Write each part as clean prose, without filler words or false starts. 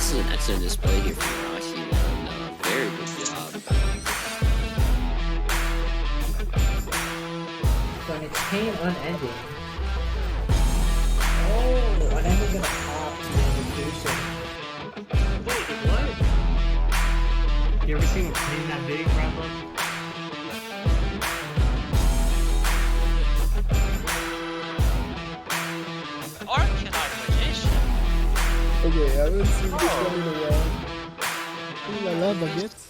This is an excellent display here from Rashi, and very good job. So an chain unending. Oh, unending gonna pop the invitation. Wait, what? You ever seen a plane that big, Bravo? Arcanine Magician. Okay, I haven't seen this one in a while. Ooh la la, baguette.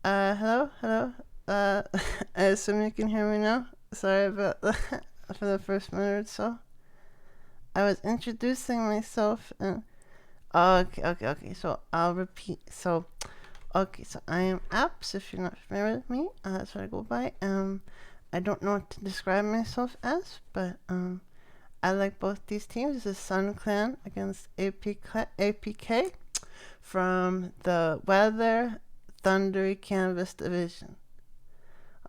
Hello, hello. I assume you can hear me now. Sorry about that for the first minute or so. I was introducing myself and okay. So I'll repeat. So I am Apps. If you're not familiar with me, that's what I go by. I don't know what to describe myself as, but I like both these teams. This is Sun Clan against APK from the Weather Thundery Canvas Division.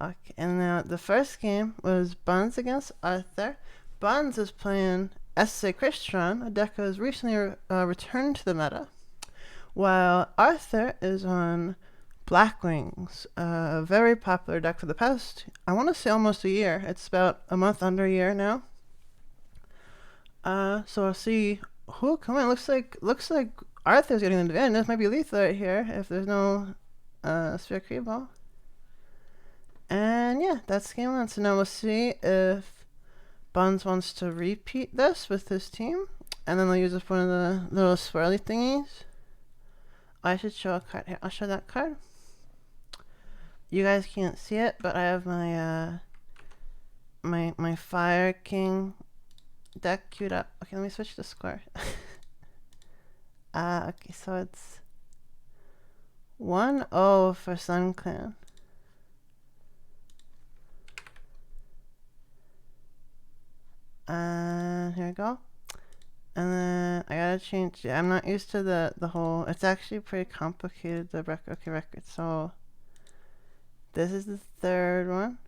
Okay, and now the first game was Buns against Arthur. Buns is playing SC Christian, a deck that has recently returned to the meta, while Arthur is on Blackwings, a very popular deck for the past, I want to say almost a year. It's about a month under a year now. So I'll see who come in. Looks like Arthur's getting the advantage. This might be lethal right here if there's no Sphere Creep Ball. And yeah, that's game one. So now we'll see if Buns wants to repeat this with his team, and then they'll use one of the little swirly thingies. I should show a card here. I'll show that card. You guys can't see it, but I have my my Fire King deck queued up. Okay, let me switch to score. Okay, so it's 1-0 for Sun Clan. And here we go. And then I gotta change. Yeah, I'm not used to the whole. It's actually pretty complicated. The record. So this is the third one.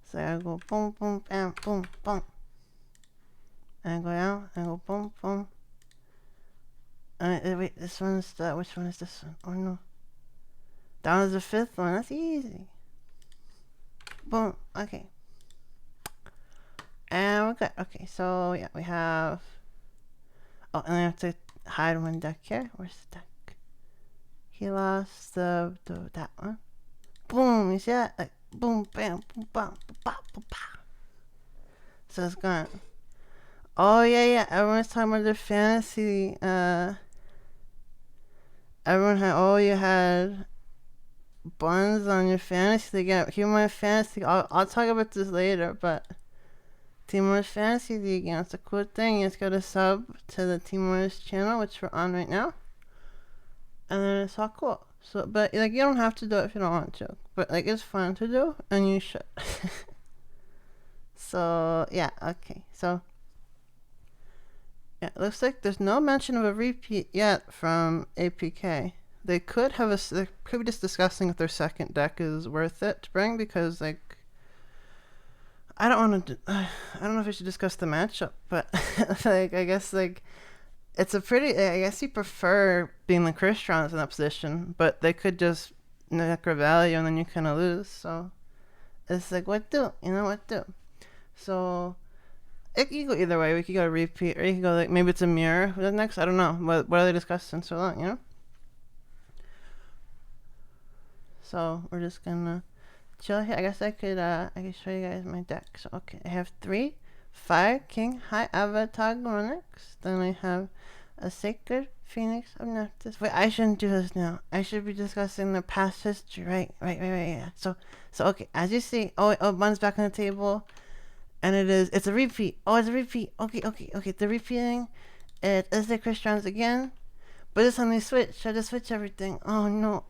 So I go boom, boom, bam, boom, boom. And I go down. And I go boom, boom. Wait, this one's the. Which one is this one? Oh no. That was the fifth one. That's easy. Boom. Okay. And we're good. Okay, so yeah, we have. Oh, and I have to hide one deck here. Where's the deck? He lost that one. Boom! You see that? Like boom, bam, boom, bam, ba, ba, ba. So it's gone. Oh yeah. Everyone's talking about their fantasy. Everyone had. Oh, you had Buns on your fantasy. Again, here my fantasy. I'll talk about this later, but. Teamwor's Fantasy League, you know, it's a cool thing. You just go to sub to the Teamwor's channel, which we're on right now, and then it's all cool. So, but like, you don't have to do it if you don't want to, but like, it's fun to do, and you should. So yeah, okay. So yeah, it looks like there's no mention of a repeat yet from APK. They could have they could be just discussing if their second deck is worth it to bring, because like. I don't know if we should discuss the matchup, but like, I guess like it's a pretty. I guess you prefer being the Christians in that position, but they could just necro value and then you kind of lose. So it's like, what do? You know what do? So it can go either way. We could go repeat, or you could go like maybe it's a mirror. Who's next? I don't know. What are they discussing so long? You know. So we're just gonna. Chill here. I guess I could show you guys my deck. So okay, I have 3 Fire King High Avatar Gornix. Then I have a Sacred Phoenix of Nephthys. Wait, I shouldn't do this now. I should be discussing the past history. Right, yeah. So okay, as you see, Bun's back on the table, and it's a repeat. Oh, it's a repeat. Okay, they're repeating. It is the Christians again, but this time they switch. I just switch everything. Oh no.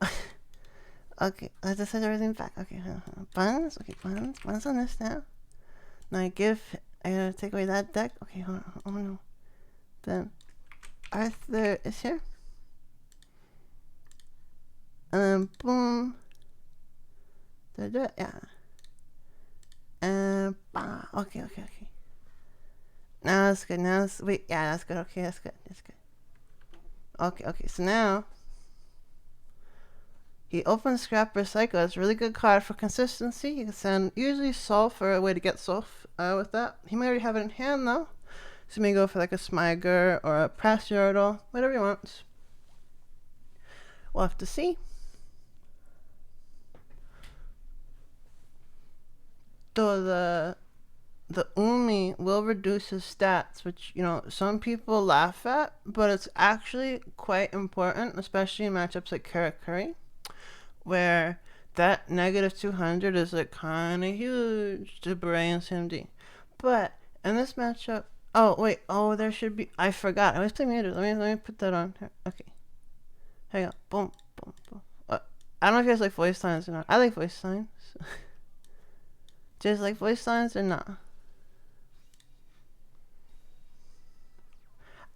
Okay, let's just set everything back. Okay, Buns. Okay, Buns on this now. Now I gotta take away that deck. Okay, hold on. Oh no. Then Arthur is here. And then boom. Did I do it? Yeah. And bah. Okay. Now that's good. Yeah, that's good. Okay, that's good. Okay, so now. He opens Scrap Recycle. It's a really good card for consistency. You can send usually Soul for a way to get Soul with that. He may already have it in hand though. So you may go for like a Smiger or a Prassyordle, whatever he wants. We'll have to see. Though the Umi will reduce his stats, which, you know, some people laugh at, but it's actually quite important, especially in matchups like Karakuri. where that negative 200 is like kind of huge to Bray and CMD. But in this matchup, oh wait, oh there should be. I forgot. I was playing muted. Let me put that on here. Okay. Hang on. Boom, boom, boom. I don't know if you guys like voice lines or not. I like voice lines. Do you guys like voice lines or not?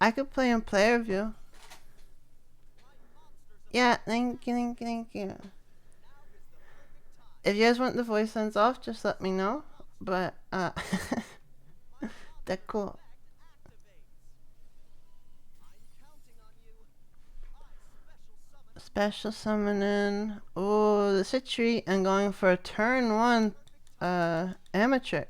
I could play in player view. Yeah, thank you, thank you, thank you. If you guys want the voice lines off, just let me know. But, that's cool. Special summoning. Oh, the Citri and going for a turn 1 Amatrix.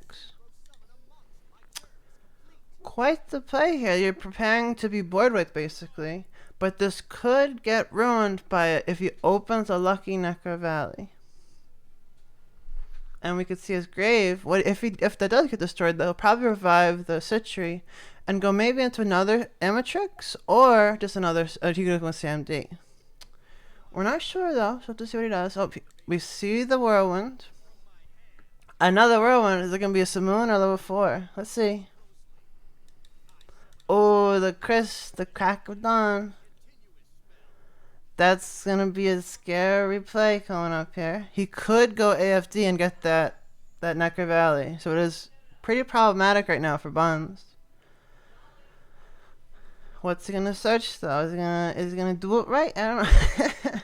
Quite the play here. You're preparing to be board with basically. But this could get ruined by it if he opens a lucky Necro Valley. And we could see his grave. What if that does get destroyed? They'll probably revive the Citri and go maybe into another Amatrix or just another. He could go with CMD. We're not sure though, so we'll have to see what he does. Oh, we see the Whirlwind. Another Whirlwind. Is it gonna be a Simoon or level 4? Let's see. Oh, the crack of dawn. That's gonna be a scary play coming up here. He could go AFD and get that Necro Valley, so it is pretty problematic right now for Buns. What's he gonna search though? Is he gonna do it right? I don't know.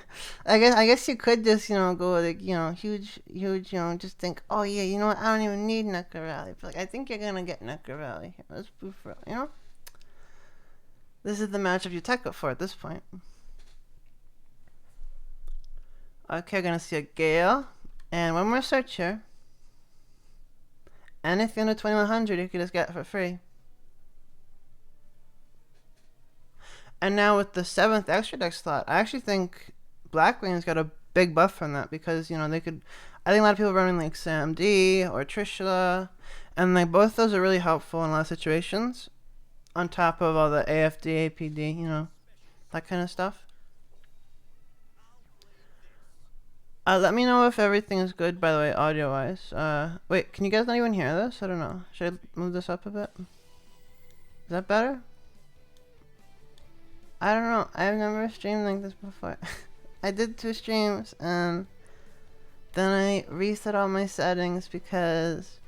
I guess you could just go like huge just think, oh yeah, you know what, I don't even need Necro Valley. But like I think you're gonna get Necro Valley. Let's prove for This is the matchup you tech up for at this point. Okay, we're gonna see a Gale and one more search here. Anything under 2100 you can just get for free. And now with the 7th extra deck slot, I actually think Black Lane's got a big buff from that because they could. I think a lot of people running like SamD or Trishula, and like both those are really helpful in a lot of situations. On top of all the AFD, APD, that kind of stuff. Let me know if everything is good, by the way, audio-wise. Wait, can you guys not even hear this? I don't know. Should I move this up a bit? Is that better? I don't know. I've never streamed like this before. I did 2 streams, and then I reset all my settings because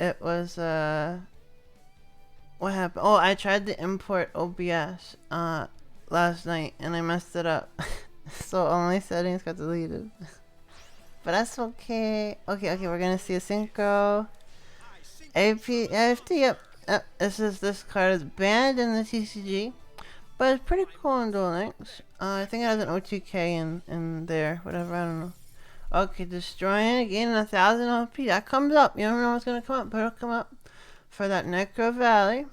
it was, what happened? Oh, I tried to import OBS, last night, and I messed it up. So all my settings got deleted. But that's okay. Okay, we're gonna see a Synchro. AFT, yep. This card is banned in the TCG. But it's pretty cool in Duel Links. I think it has an OTK in there. Whatever, I don't know. Okay, destroying it, gaining 1000 OP. That comes up. You don't know what's gonna come up, but it'll come up for that Necro Valley.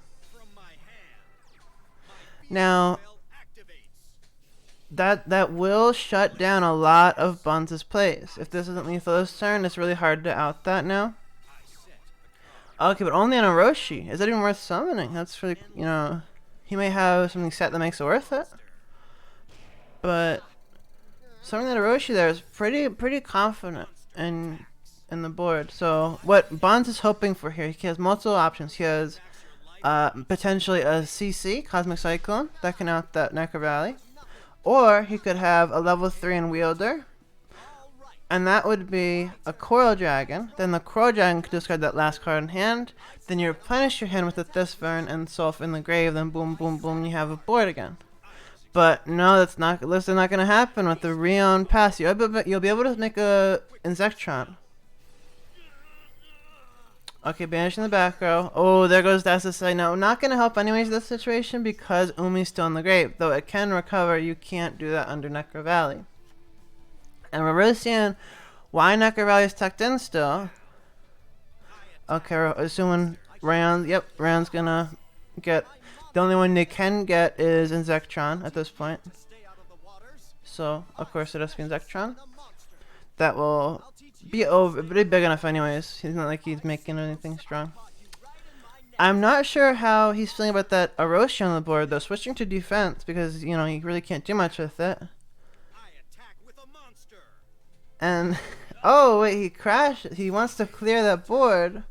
Now, that will shut down a lot of Buns' plays. If this isn't lethal this turn, it's really hard to out that now. Okay, but only on a Roshi. Is that even worth summoning? That's really, he may have something set that makes it worth it. But summoning that Roshi there is pretty confident in the board. So what Buns is hoping for here, he has multiple options. He has potentially a CC, Cosmic Cyclone, that can out that Necro Valley. Or he could have a level 3 in Wielder, and that would be a Coral Dragon. Then the Coral Dragon could discard that last card in hand. Then you replenish your hand with a Thisvern and Sulf in the grave. Then boom, boom, boom, you have a board again. But no, that's not going to happen with the Rion pass. You'll be able to make a Insectron. Okay, banishing the back row. Oh, there goes the SSI. Now, not going to help anyways in this situation because Umi's still in the grave. Though it can recover, you can't do that under Necro Valley. And we're really seeing why Necro Valley is tucked in still. Okay, we're assuming Rayon's, yep, Rayon's going to get... The only one they can get is Insectron at this point. So, of course, it has to be Insectron. That will... be pretty big enough anyways. He's not like he's making anything strong. I'm not sure how he's feeling about that Orochi on the board though, switching to defense because he really can't do much with it. And oh wait, he crashed. He wants to clear that board.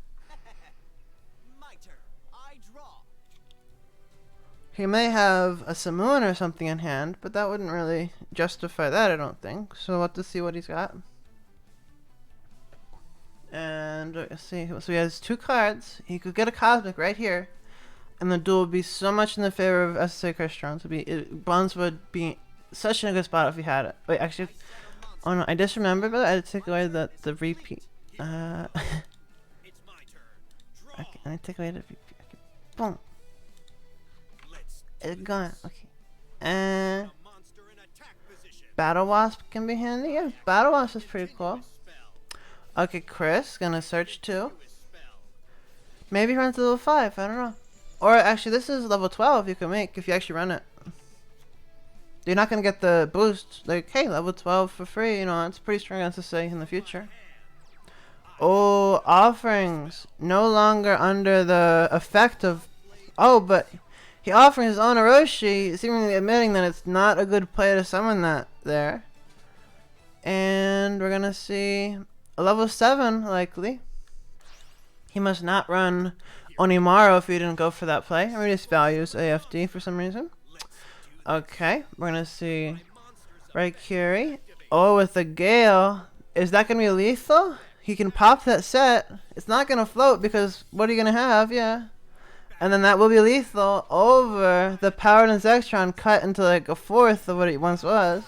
He may have a Simoon or something in hand, but that wouldn't really justify that, I don't think. So we'll have to see what he's got. And let's see. So he has 2 cards. He could get a Cosmic right here, and the duel would be so much in the favor of SSA Crystron. Buns would be such a good spot if he had it. Wait, actually, oh no, I just remembered, but I had to take away the repeat. Okay, I take away the repeat. Okay, boom. It's gone. Okay. And Battle Wasp can be handy. Yeah, Battle Wasp is pretty cool. Okay, Chris gonna search too. Maybe run to level 5. I don't know. Or actually, this is level 12 you can make if you actually run it. You're not gonna get the boost. Like, hey, level 12 for free. You know, it's pretty strong to say in the future. Oh, offerings no longer under the effect of. Oh, but. He offers his own Orochi, seemingly admitting that it's not a good play to summon that there. And we're gonna see a level 7 likely. He must not run Onimaru if he didn't go for that play. Or he just values AFD for some reason. Okay, we're gonna see Raikiri. Oh, with the Gale. Is that gonna be lethal? He can pop that set. It's not gonna float because what are you gonna have? Yeah. And then that will be lethal over the Powered and Zextron cut into like a 1/4 of what it once was.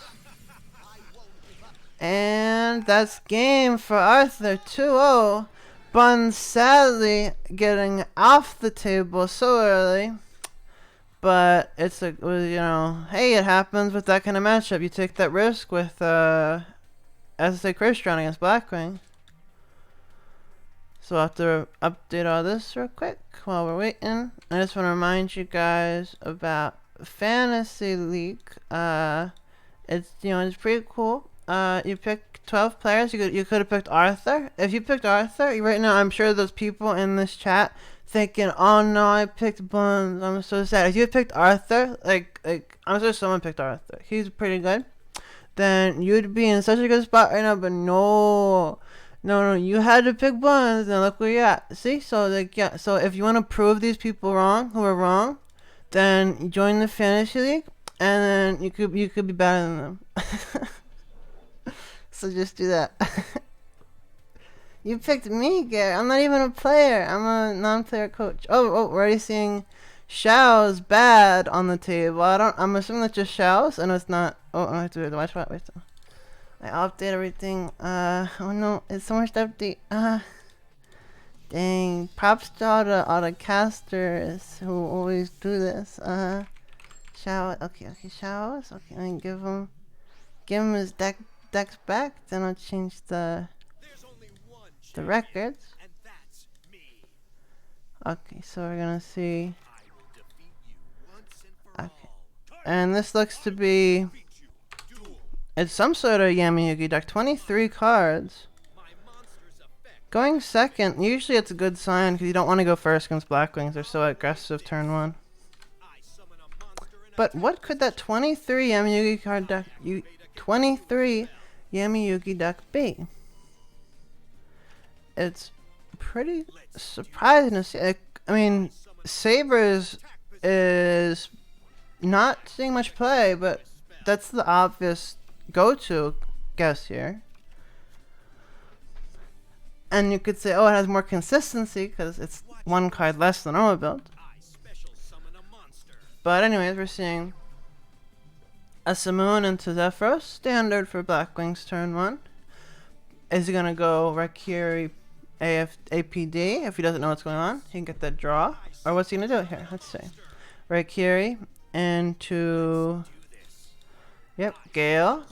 And that's game for Arthur 2-0. Bun sadly getting off the table so early. But it's a, you know, hey, it happens with that kind of matchup. You take that risk with SSA Crystron against Blackwing. So I'll have to update all this real quick while we're waiting. I just want to remind you guys about Fantasy League. It's, you know, it's pretty cool. You pick 12 players. You could have picked Arthur. If you picked Arthur, right now I'm sure there's people in this chat thinking, "Oh no, I picked Buns. I'm so sad." If you picked Arthur, like I'm sure someone picked Arthur. He's pretty good. Then you'd be in such a good spot right now. But no. No, you had to pick Buns, and look where you're at. See, so like, yeah. So if you want to prove these people wrong, who are wrong, then join the Fantasy League, and then you could be better than them. So just do that. You picked me, Gary. I'm not even a player. I'm a non-player coach. Oh, we're already seeing Shao's bad on the table. I'm assuming that's just Shao's, and it's not. Oh, I have to watch. Wait. I update everything. Oh no, it's so much to update. Dang. Props to all the casters who always do this. Shao. Okay, Shao's. Okay, I give him his decks back. Then I'll change the records. Okay, so we're gonna see. Okay, and this looks to be. It's some sort of Yami-Yugi deck. 23 cards. Going second, usually it's a good sign because you don't want to go first against Blackwings. They're so aggressive turn 1. But what could that 23 Yami-Yugi card deck, 23 Yami-Yugi deck be? It's pretty surprising to see. I mean, Sabers is not seeing much play, but that's the obvious go-to guess here. And you could say, oh, it has more consistency because it's 1 card less than normal build. But anyways, we're seeing a Simoon into Zephyros, standard for Blackwing's turn 1. Is he gonna go Raikiri APD? If he doesn't know what's going on, he can get that draw. Or what's he gonna do here? Let's see. Raikiri into, yep, Gale.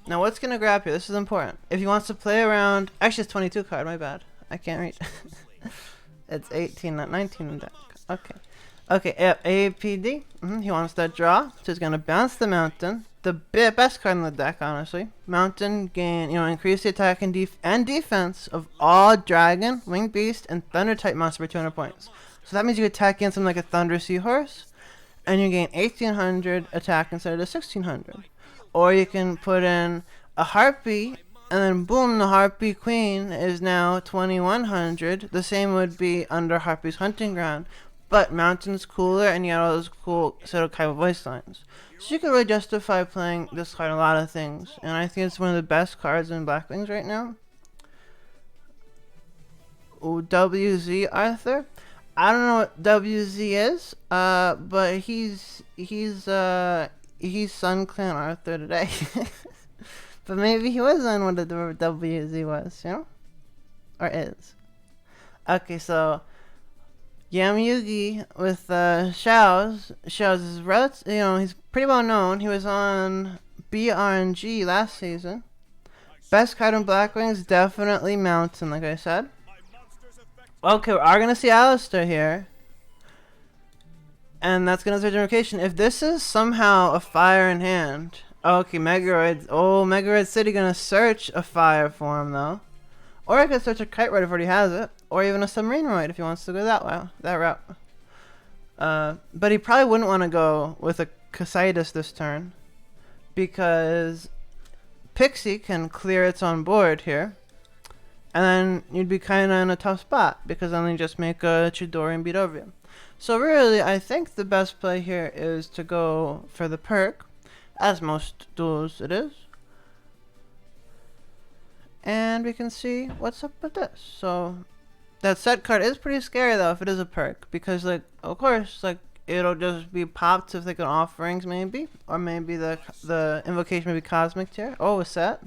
Now what's gonna grab here? This is important. If he wants to play around, actually it's 22 card, my bad. I can't read. It's 18, not 19 in deck. Okay, APD. He wants that draw, so he's gonna bounce the Mountain. The best card in the deck, honestly. Mountain gain, increase the attack and defense of all Dragon, Winged Beast, and Thunder type monster by 200 points. So that means you attack against something like a Thunder Seahorse, and you gain 1800 attack instead of the 1600. Or you can put in a Harpy, and And then boom, the Harpy Queen is now 2100. The same would be under Harpy's Hunting Ground. But Mountain's cooler and you got all those cool Seto voice lines. So you can really justify playing this card in a lot of things. And I think it's one of the best cards in Black Wings right now. Ooh, WZ Arthur. I don't know what WZ is, but he's Sun Clan Arthur today. But maybe he was on what the WZ was, you know? Or is. Okay, so Yam Yugi with Xiao's. Xiao's is he's pretty well known. He was on BRNG last season. Best card in Black Wings, definitely Mountain, like I said. Okay, we are gonna see Alistair here. And that's gonna search invocation. If this is somehow a fire in hand. Okay, Megaroid. Oh, Megaroid City gonna search a fire for him though. Or I could search a Kite Ride if he already has it. Or even a Submarine Ride if he wants to go that route. But he probably wouldn't want to go with a Casitas this turn. Because Pixie can clear its own board here. And then you'd be kind of in a tough spot. Because then you just make a Chidori and beat over you. So really, I think the best play here is to go for the perk. As most duels it is. And we can see what's up with this. So that set card is pretty scary though if it is a perk. Because like, of course, like it'll just be popped if like an offerings maybe. Or maybe the invocation may be cosmic tier. Oh, a set.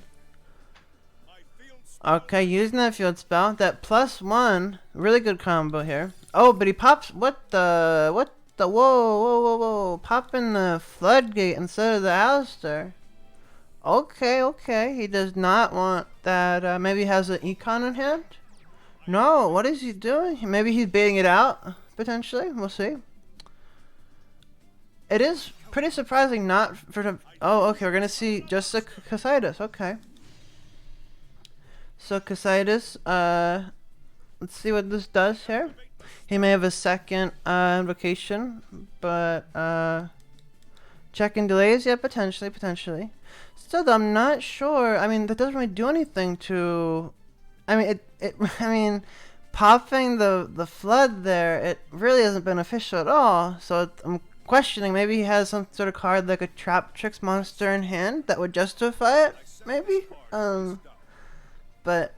Okay, using that field spell. That +1, really good combo here. Oh, but he pops, what the, whoa. Popping the Floodgate instead of the Alistair. Okay. He does not want that, maybe he has an Econ in hand? No, what is he doing? Maybe he's baiting it out, potentially. We'll see. It is pretty surprising not for the, oh, okay, we're gonna see just a Casitas, okay. So Casitas, let's see what this does here. He may have a second invocation, but checking delays, yeah, potentially. Still, though, I'm not sure. I mean, that doesn't really do anything to. I mean, I mean, popping the flood there, it really isn't beneficial at all. So I'm questioning. Maybe he has some sort of card like a Trap Tricks monster in hand that would justify it. Maybe. But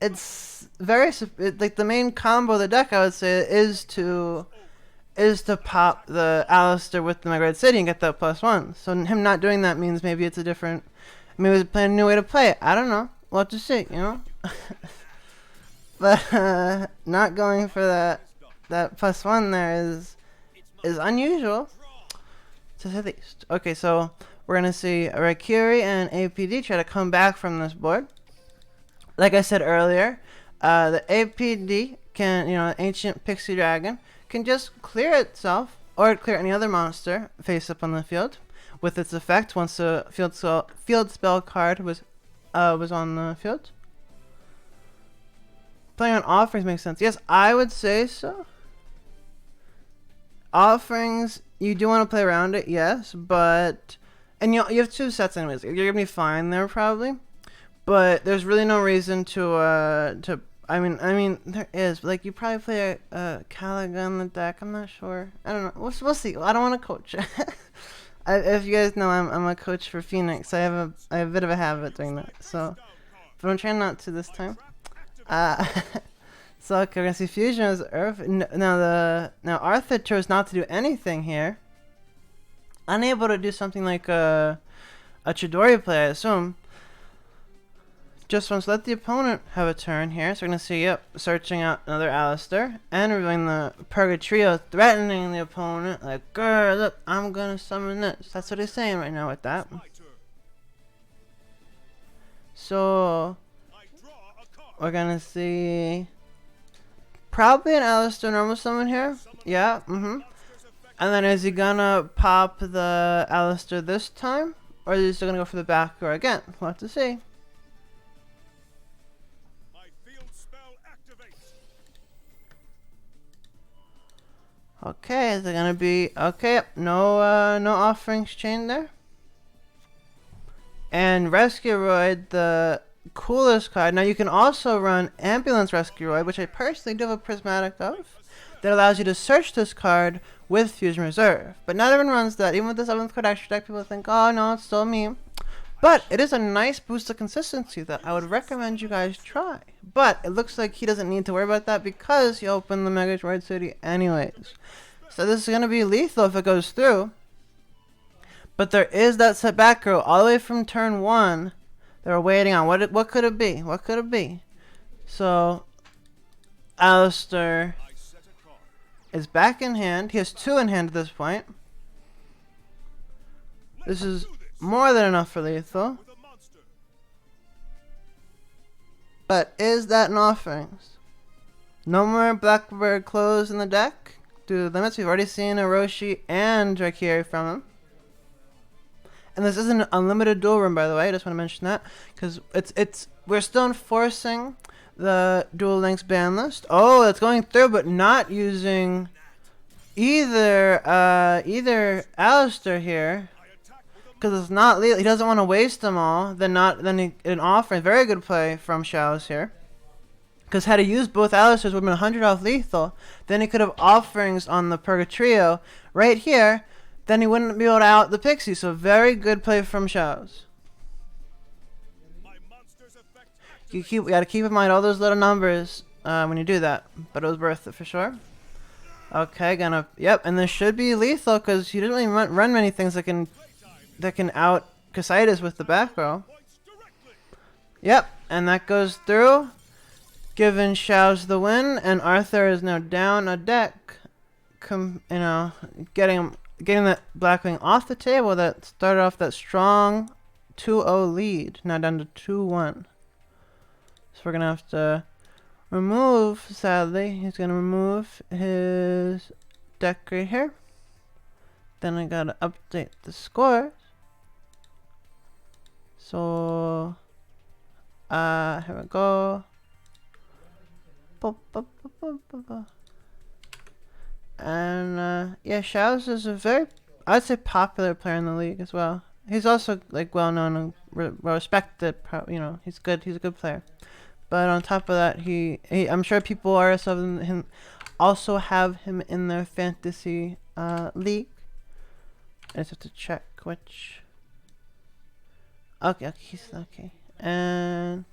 it's very like the main combo of the deck. I would say is to pop the Alistair with the Megaroid City and get that +1. So him not doing that means maybe it's a different. Maybe he's playing a new way to play it. I don't know. We'll have to see. You know. But not going for that +1 there is unusual, to say the least. Okay, so we're gonna see Raikiri and APD try to come back from this board. Like I said earlier, the APD can, Ancient Pixie Dragon can just clear itself or clear any other monster face up on the field with its effect once the field spell card was on the field. Playing on offerings makes sense. Yes, I would say so. Offerings, you do want to play around it, yes, but and you have two sets anyways. You're gonna be fine there probably, but there's really no reason to. I mean there is, but like you probably play a Caligan in the deck. I'm not sure. I don't know. We'll see. I don't want to coach. If you guys know, I'm a coach for Phoenix. I have a bit of a habit doing that. So, but I'm trying not to this time. So okay, we're gonna see Fusion as Earth. Now Arthur chose not to do anything here. Unable to do something like a Chidori play, I assume. Just wants to let the opponent have a turn here. So we're gonna see, searching out another Alistair and revealing the Purgatrio, threatening the opponent like, "Girl, look, I'm gonna summon this." That's what he's saying right now with that. So we're gonna see probably an Alistair normal summon here. Yeah, And then is he gonna pop the Alistair this time? Or is he still gonna go for the back row again? We'll have to see. Okay, is it gonna be okay? No offerings chain there. And Rescueroid, the coolest card. Now you can also run Ambulance Rescueroid, which I personally do have a prismatic of, that allows you to search this card with Fusion Reserve. But not everyone runs that. Even with the 7th card extra deck, people think, oh no, it's still me. But it is a nice boost of consistency that I would recommend you guys try. But it looks like he doesn't need to worry about that because he opened the Mega Droid City anyways. So this is going to be lethal if it goes through. But there is that set back row all the way from turn 1 that we're waiting on. What could it be? What could it be? So, Alistair is back in hand. He has 2 in hand at this point. This is more than enough for lethal. But is that an offerings? No more Blackbird Close in the deck due to limits. We've already seen a Roshi and Drakiri from him. And this isn't an unlimited dual room, by the way. I just want to mention that because we're still enforcing the Duel Links ban list. Oh, it's going through, but not using either Alistair here because it's not lethal. He doesn't want to waste them all. Then an offering. Very good play from Shao's here. Because had he used both Alistairs, would have been 100 off lethal. Then he could have offerings on the Purgatrio right here. Then he wouldn't be able to out the Pixie. So very good play from Shao's. You gotta keep in mind all those little numbers when you do that. But it was worth it for sure. Okay, yep, and this should be lethal because he didn't really run many things that can out Casitas with the back row. Yep, and that goes through, giving Shao's the win, and Arthur is now down a deck. Getting that Blackwing off the table that started off that strong 2-0 lead, now down to 2-1. So we're gonna have to remove, sadly, he's gonna remove his deck right here. Then I gotta update the scores. So, here we go. And yeah, Shao's is a very, I'd say, popular player in the league as well. He's also like well known and respected. He's good. He's a good player. But on top of that, I'm sure people also have him in their fantasy league. I just have to check which. Okay, he's okay. And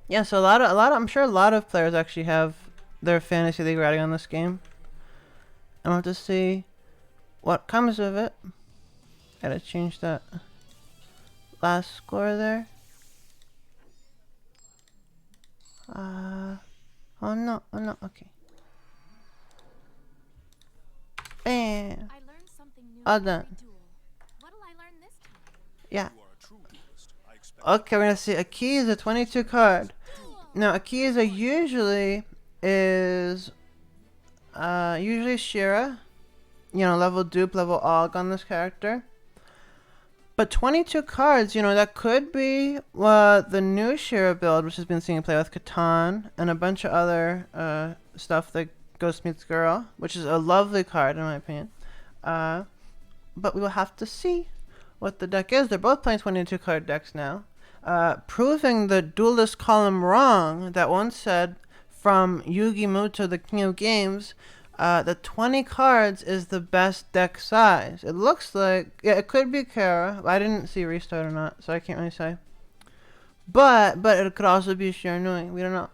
yeah, so I'm sure a lot of players actually have their fantasy league riding on this game. And we'll have to see what comes of it. Gotta change that last score there. Oh no, okay. Bam! All done. Yeah. Okay, we're gonna see Akiza 22 card. Now Akiza usually is usually Shira, level dupe, level AUG on this character. But 22 cards, that could be the new Shira build, which has been seeing play with Catan and a bunch of other stuff like Ghost Meets Girl, which is a lovely card in my opinion. But we will have to see what the deck is. They're both playing 22 card decks now, proving the duelist column wrong that once said from Yugi Muto, the king of games, that 20 cards is the best deck size. It looks like, yeah, it could be Kara. I didn't see restart or not, so I can't really say. But it could also be Shiranui. We don't know.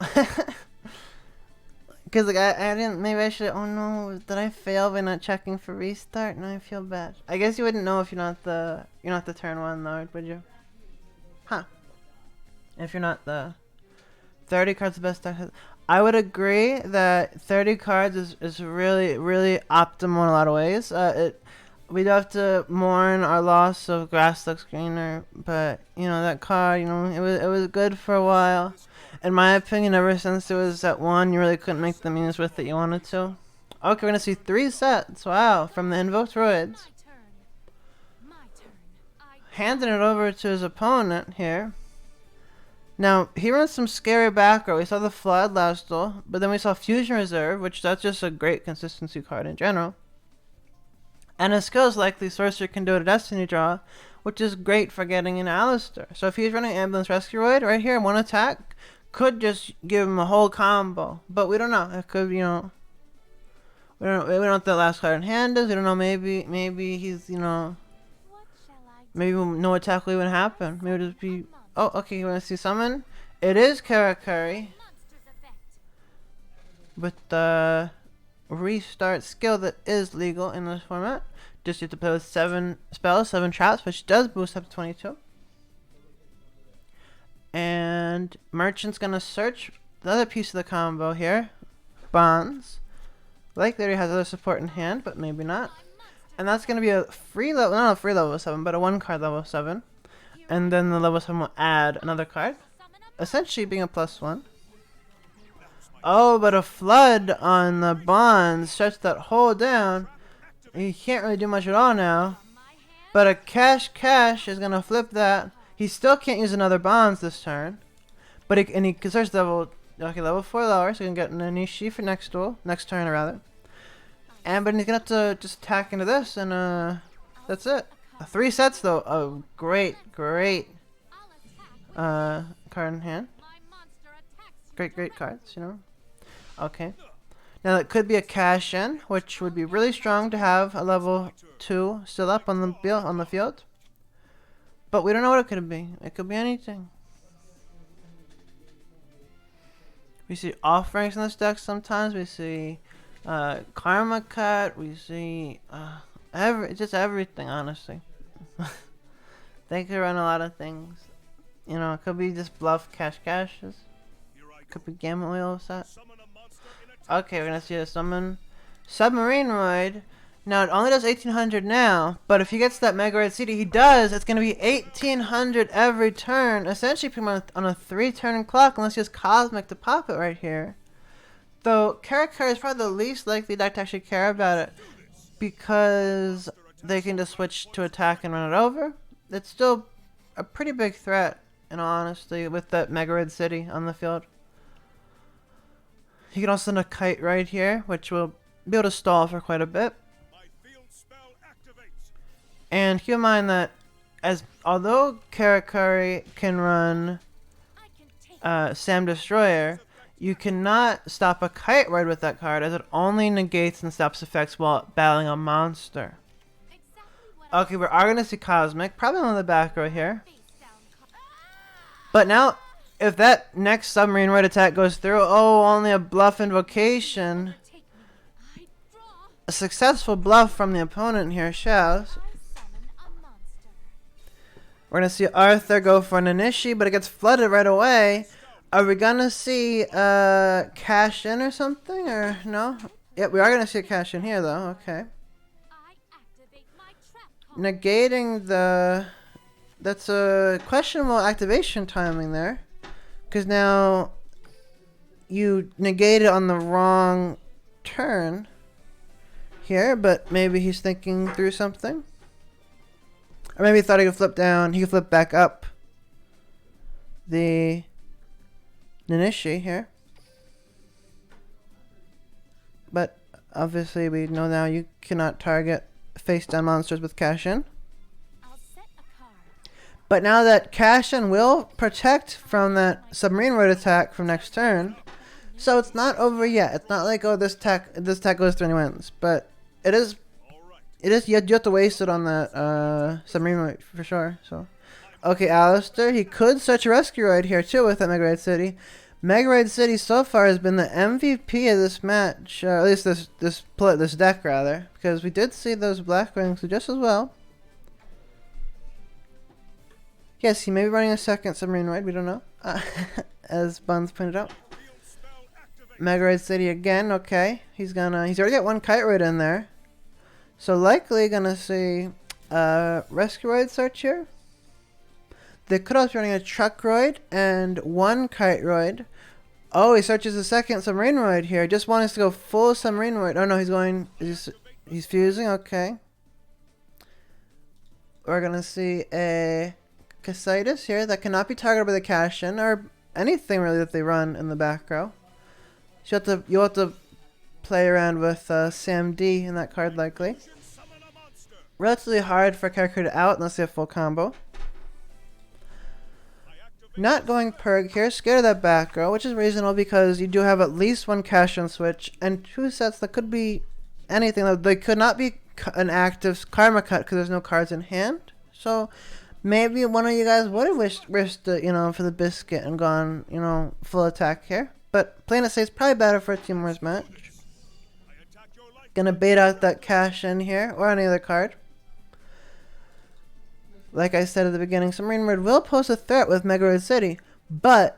Because like I didn't. Maybe I should. Oh no! Did I fail by not checking for restart? Now I feel bad. I guess you wouldn't know if you're not the turn 1 Lord, would you? Huh? If you're not the 30 cards, the best deck. I would agree that 30 cards is really, really optimal in a lot of ways. We'd have to mourn our loss of Grass Looks Greener, but that card, it was good for a while. In my opinion, ever since it was at 1, you really couldn't make the means with it you wanted to. Okay, we're gonna see 3 sets. Wow, from the Invoked Droids. Handing it over to his opponent here. Now, he runs some scary back row. We saw the Flood last duel, but then we saw Fusion Reserve, which that's just a great consistency card in general. And his skills, likely Sorcerer can do it a Destiny draw, which is great for getting in Alistair. So if he's running Ambulance Rescueroid right here, one attack could just give him a whole combo. But we don't know. It could, you know, we don't know what the last card in hand is. We don't know. Maybe he's, you know, maybe no attack will even happen. Maybe it'll just be. Oh, okay. You want to see summon? It is Karakuri with the restart skill that is legal in this format. Just you have to play with 7 spells, 7 traps, which does boost up to 22. And Merchant's gonna search the other piece of the combo here. Bonds. Like there he has other support in hand, but maybe not. And that's gonna be a free level, not a free level 7, but a 1-card level 7. And then the level 7 will add another card, essentially being a +1. Oh, but a flood on the bonds shuts that hole down. He can't really do much at all now. But a cash is gonna flip that. He still can't use another bonds this turn. But he can search level 4 lower, so he can get an Anishi for next turn rather. But he's gonna have to just attack into this, and that's it. 3 sets though. Oh, great card in hand. Great cards, you know. Okay. Now that could be a cash in, which would be really strong to have a level 2 still up on the field. But we don't know what it could be. It could be anything. We see off ranks in this deck sometimes. We see Karma Cut. We see just everything, honestly. They could run a lot of things. You know, it could be just bluff cashes. Could be Gamma Wheel set. Okay, we're gonna see a summon Submarine Roid. Now it only does 1800 now, but if he gets that Mega Red CD, he does. It's gonna be 1800 every turn, essentially pretty much on a 3-turn clock, unless he has Cosmic to pop it right here. Though Karakuri is probably the least likely deck to actually care about it, because they can just switch to attack and run it over. It's still a pretty big threat, in all honesty, with that Mega Red City on the field. He can also send a Kite right here, which will be able to stall for quite a bit. And keep in mind that although Karakuri can run Sam Destroyer, you cannot stop a Kite Ride with that card, as it only negates and stops effects while battling a monster. Okay, we are going to see Cosmic, probably on the back row here. But now, if that next Submarine Roid attack goes through, oh, only a bluff invocation. A successful bluff from the opponent here shows. We're going to see Arthur go for an Anishi, but it gets flooded right away. Are we going to see cash in or something, or no? Yep, we are going to see a cash in here, though. Okay. Negating the... That's a questionable activation timing there. Because now you negate it on the wrong turn here, but maybe he's thinking through something. Or maybe he thought he could flip down, he could flip back up the Ninishi here. But obviously we know now you cannot target face down monsters with cash in. But now that cash in will protect from that Submarine Roid attack from next turn, so it's not over yet. It's not like, oh, this attack goes through and he wins. But it is you have to waste it on that Submarine Roid for sure. So okay, Alistair, he could search a Rescue Roid here too with that Mega Raid City. Mega Raid City so far has been the MVP of this match, at least this deck rather, because we did see those Black Wings just as well. Yes, he may be running a second Submarine Roid, we don't know, as Buns pointed out. Mega Raid City again, okay. He's already got one Kite Roid in there. So likely gonna see Rescue Roid search here. They could also be running a Truck Roid and one Kite Roid. Oh, he searches a second Submarine Roid here. Just wants to go full Submarine Roid. Oh no, he's fusing, okay. We're gonna see a Casitas here that cannot be targeted by the cash-in or anything really that they run in the back row. So you'll have to play around with Sam D in that card likely. relatively hard for a character to out unless they have full combo. Not going Purg here, scared of that back row, which is reasonable because you do have at least one cash on switch and 2 sets that could be anything. They could not be an active karma cut because there's no cards in hand. So maybe one of you guys would have risked it, you know, for the biscuit and gone, you know, full attack here. But playing it safe is probably better for a Team Wars match. Gonna bait out that cash in here or any other card. Like I said at the beginning, Submarine Red will pose a threat with Mega Red City, but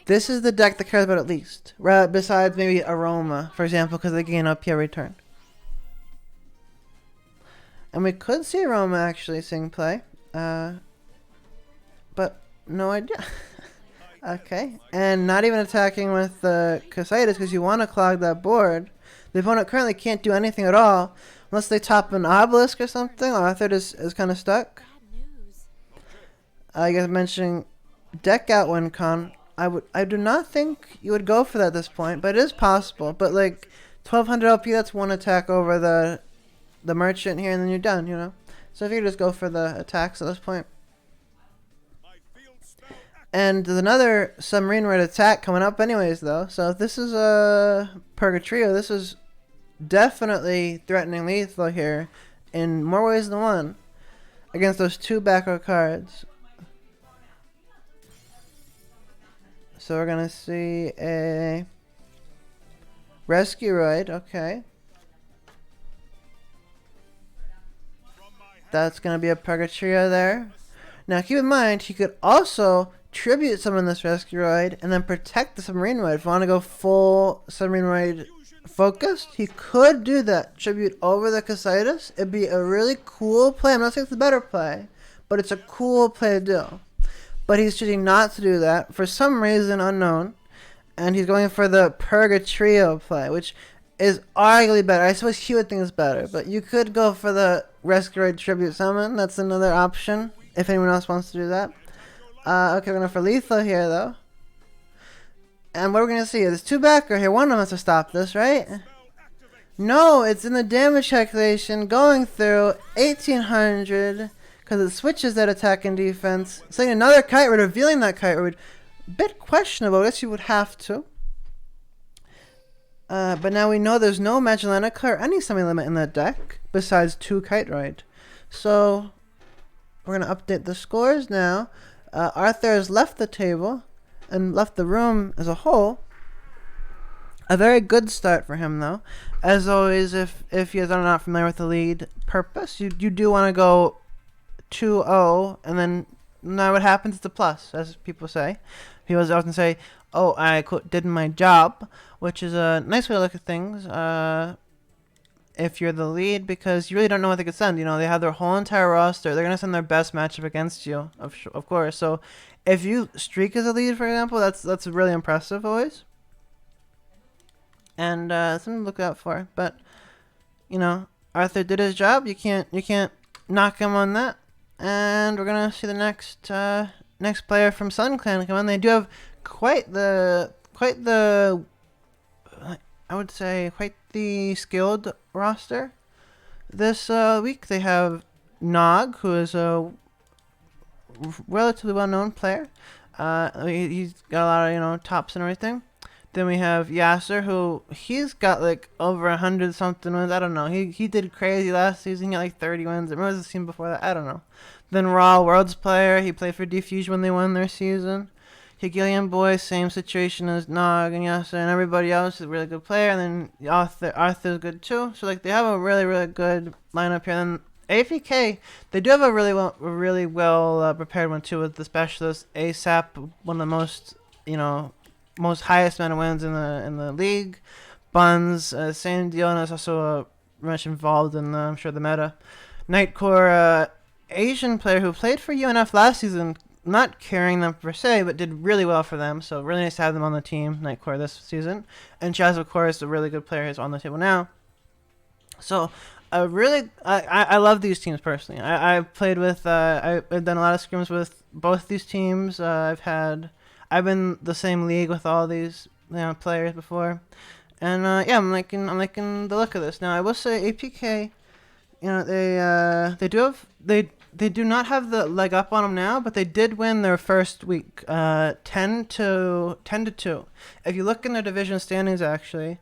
this is the deck that cares about it least. Besides maybe Aroma, for example, because they gain up here return. And we could see Aroma actually seeing play, but no idea. Okay, and not even attacking with the Casitas because you want to clog that board. The opponent currently can't do anything at all unless they top an Obelisk or something. Arthur is kind of stuck. I guess mentioning deck out WinCon. I do not think you would go for that at this point, but it is possible. But like 1200 LP, that's one attack over the merchant here, and then you're done. You know. So if you just go for the attacks at this point. And there's another Submarine Red attack coming up anyways, though. So if this is a Purgatrio, this is definitely threatening lethal here in more ways than one against those 2 back row cards. So we're going to see a Rescue Ride, okay. That's going to be a Purgatrio there. Now keep in mind, he could also tribute summon this Rescue Ride and then protect the Submarine Ride. If you want to go full Submarine Ride focused, he could do that. Tribute over the Casitas. It'd be a really cool play. I'm not saying it's a better play, but it's a cool play to do. But he's choosing not to do that for some reason unknown. And he's going for the Purgatrio play, which is arguably better. I suppose he would think it's better. But you could go for the Rescue Ride Tribute Summon. That's another option if anyone else wants to do that. Okay, we're going for lethal here, though. And what we're going to see, there's 2 backer here. One of them has to stop this, right? No, it's in the damage calculation going through 1800 because it switches that attack and defense. Saying another kite ride, revealing that kite ride. Bit questionable. I guess you would have to. But now we know there's no Magellanica or any semi-limit in that deck besides 2 kite ride. So we're going to update the scores now. Arthur has left the table and left the room as a whole. A very good start for him, though. As always, if you guys are not familiar with the lead purpose, you do want to go 2-0, and then now what happens is the plus, as people say. People often say, oh, I did my job, which is a nice way to look at things. If you're the lead, because you really don't know what they could send. You know, they have their whole entire roster. They're going to send their best matchup against you, of course. So if you streak as a lead, for example, that's really impressive always. And something to look out for. But, you know, Arthur did his job. You can't knock him on that. And we're going to see the next player from Sun Clan come on. They do have quite the I would say quite the skilled roster this week. They have Nog, who is a relatively well-known player. He's got a lot of, you know, tops and everything. Then we have Yasser, who he's got like over 100 something wins. I don't know. He did crazy last season. He got like 30 wins. I remember the season before that. I don't know. Then Raw Worlds player. He played for Defuge when they won their season. Hegelian Boy, same situation as Nog and Yasser and everybody else. Is a really good player. And then Arthur's good too. So like they have a really good lineup here. And then APK, they do have a really well prepared one too, with the specialist ASAP, one of the most, you know, most highest amount of wins in the league. Buns, same deal, and is also very much involved in I'm sure the meta. Nightcore, Asian player who played for UNF last season, not carrying them per se, but did really well for them. So really nice to have them on the team, Nightcore, this season. And Chaz, of course, a really good player who's on the table now. So I love these teams personally. I've played with I've done a lot of scrims with both these teams. I've been the same league with all these, you know, players before, and yeah, I'm liking the look of this. Now I will say APK, You know, they do have they do not have the leg up on them now, but they did win their first week, 10-2. If you look in their division standings, actually,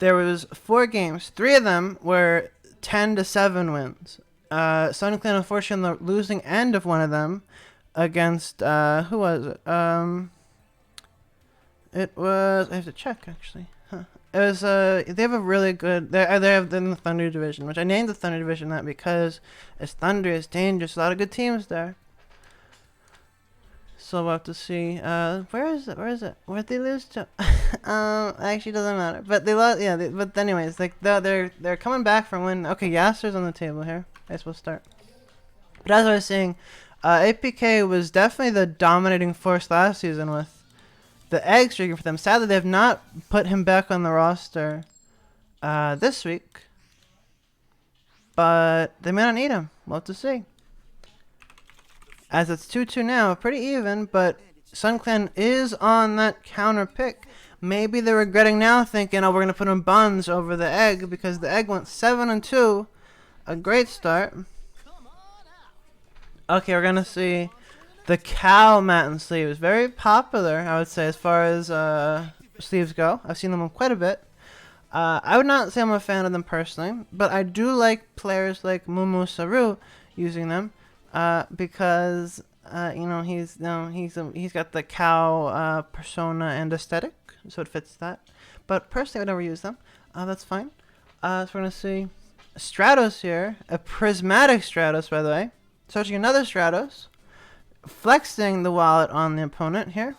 there was 4 games. 3 of them were 10-7 wins. Sun Clan, unfortunately, on the losing end of one of them against who was it? It was, I have to check actually. It was they have a really good they have in the Thunder division, which I named the Thunder division that because it's Thunder, it's dangerous, a lot of good teams there. So we'll have to see. Where is it? Where'd they lose to? Actually doesn't matter. But they lost. Yeah. But anyways, like they're coming back from win. Okay, Yasser's on the table here. I guess we'll start. But as I was saying, APK was definitely the dominating force last season with the egg streaking for them. Sadly, they have not put him back on the roster this week. But they may not need him. We'll have to see. As it's 2-2 now, pretty even, but Sun Clan is on that counter pick. Maybe they're regretting now, thinking, oh, we're going to put in Buns over the egg, because the egg went 7-2. A great start. Okay, we're going to see the cow mat and sleeves. Very popular, I would say, as far as sleeves go. I've seen them quite a bit. I would not say I'm a fan of them personally, but I do like players like Mumu Saru using them. Because you know he's got the cow persona and aesthetic, so it fits that. But personally, I would never use them. That's fine. So we're gonna see Stratos here, a prismatic Stratos, by the way. Searching another Stratos, flexing the wallet on the opponent here.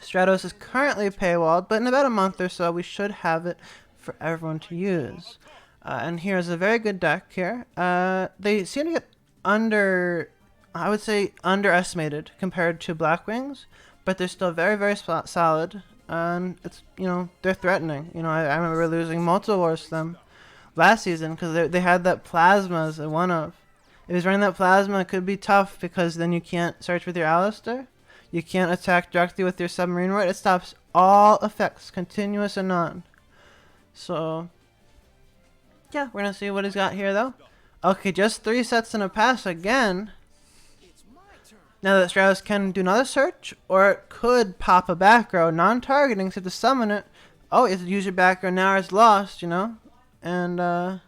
Stratos is currently paywalled, but in about a month or so, we should have it for everyone to use. And here's a very good deck here. They seem to get I would say underestimated compared to Black Wings, but they're still very, very solid, and it's, you know, they're threatening. You know, I remember losing multiple wars to them last season because they had that plasma as a one-of. If he's running that plasma, it could be tough because then you can't search with your Alistair, you can't attack directly with your Submarine Roid. It stops all effects, continuous and non. So yeah, we're gonna see what he's got here though. Okay, just 3 sets and a pass again. Now that Stratos can do another search, or it could pop a back row, non-targeting, so to summon it. Oh, you have to use your back row, now it's lost, you know? And, oh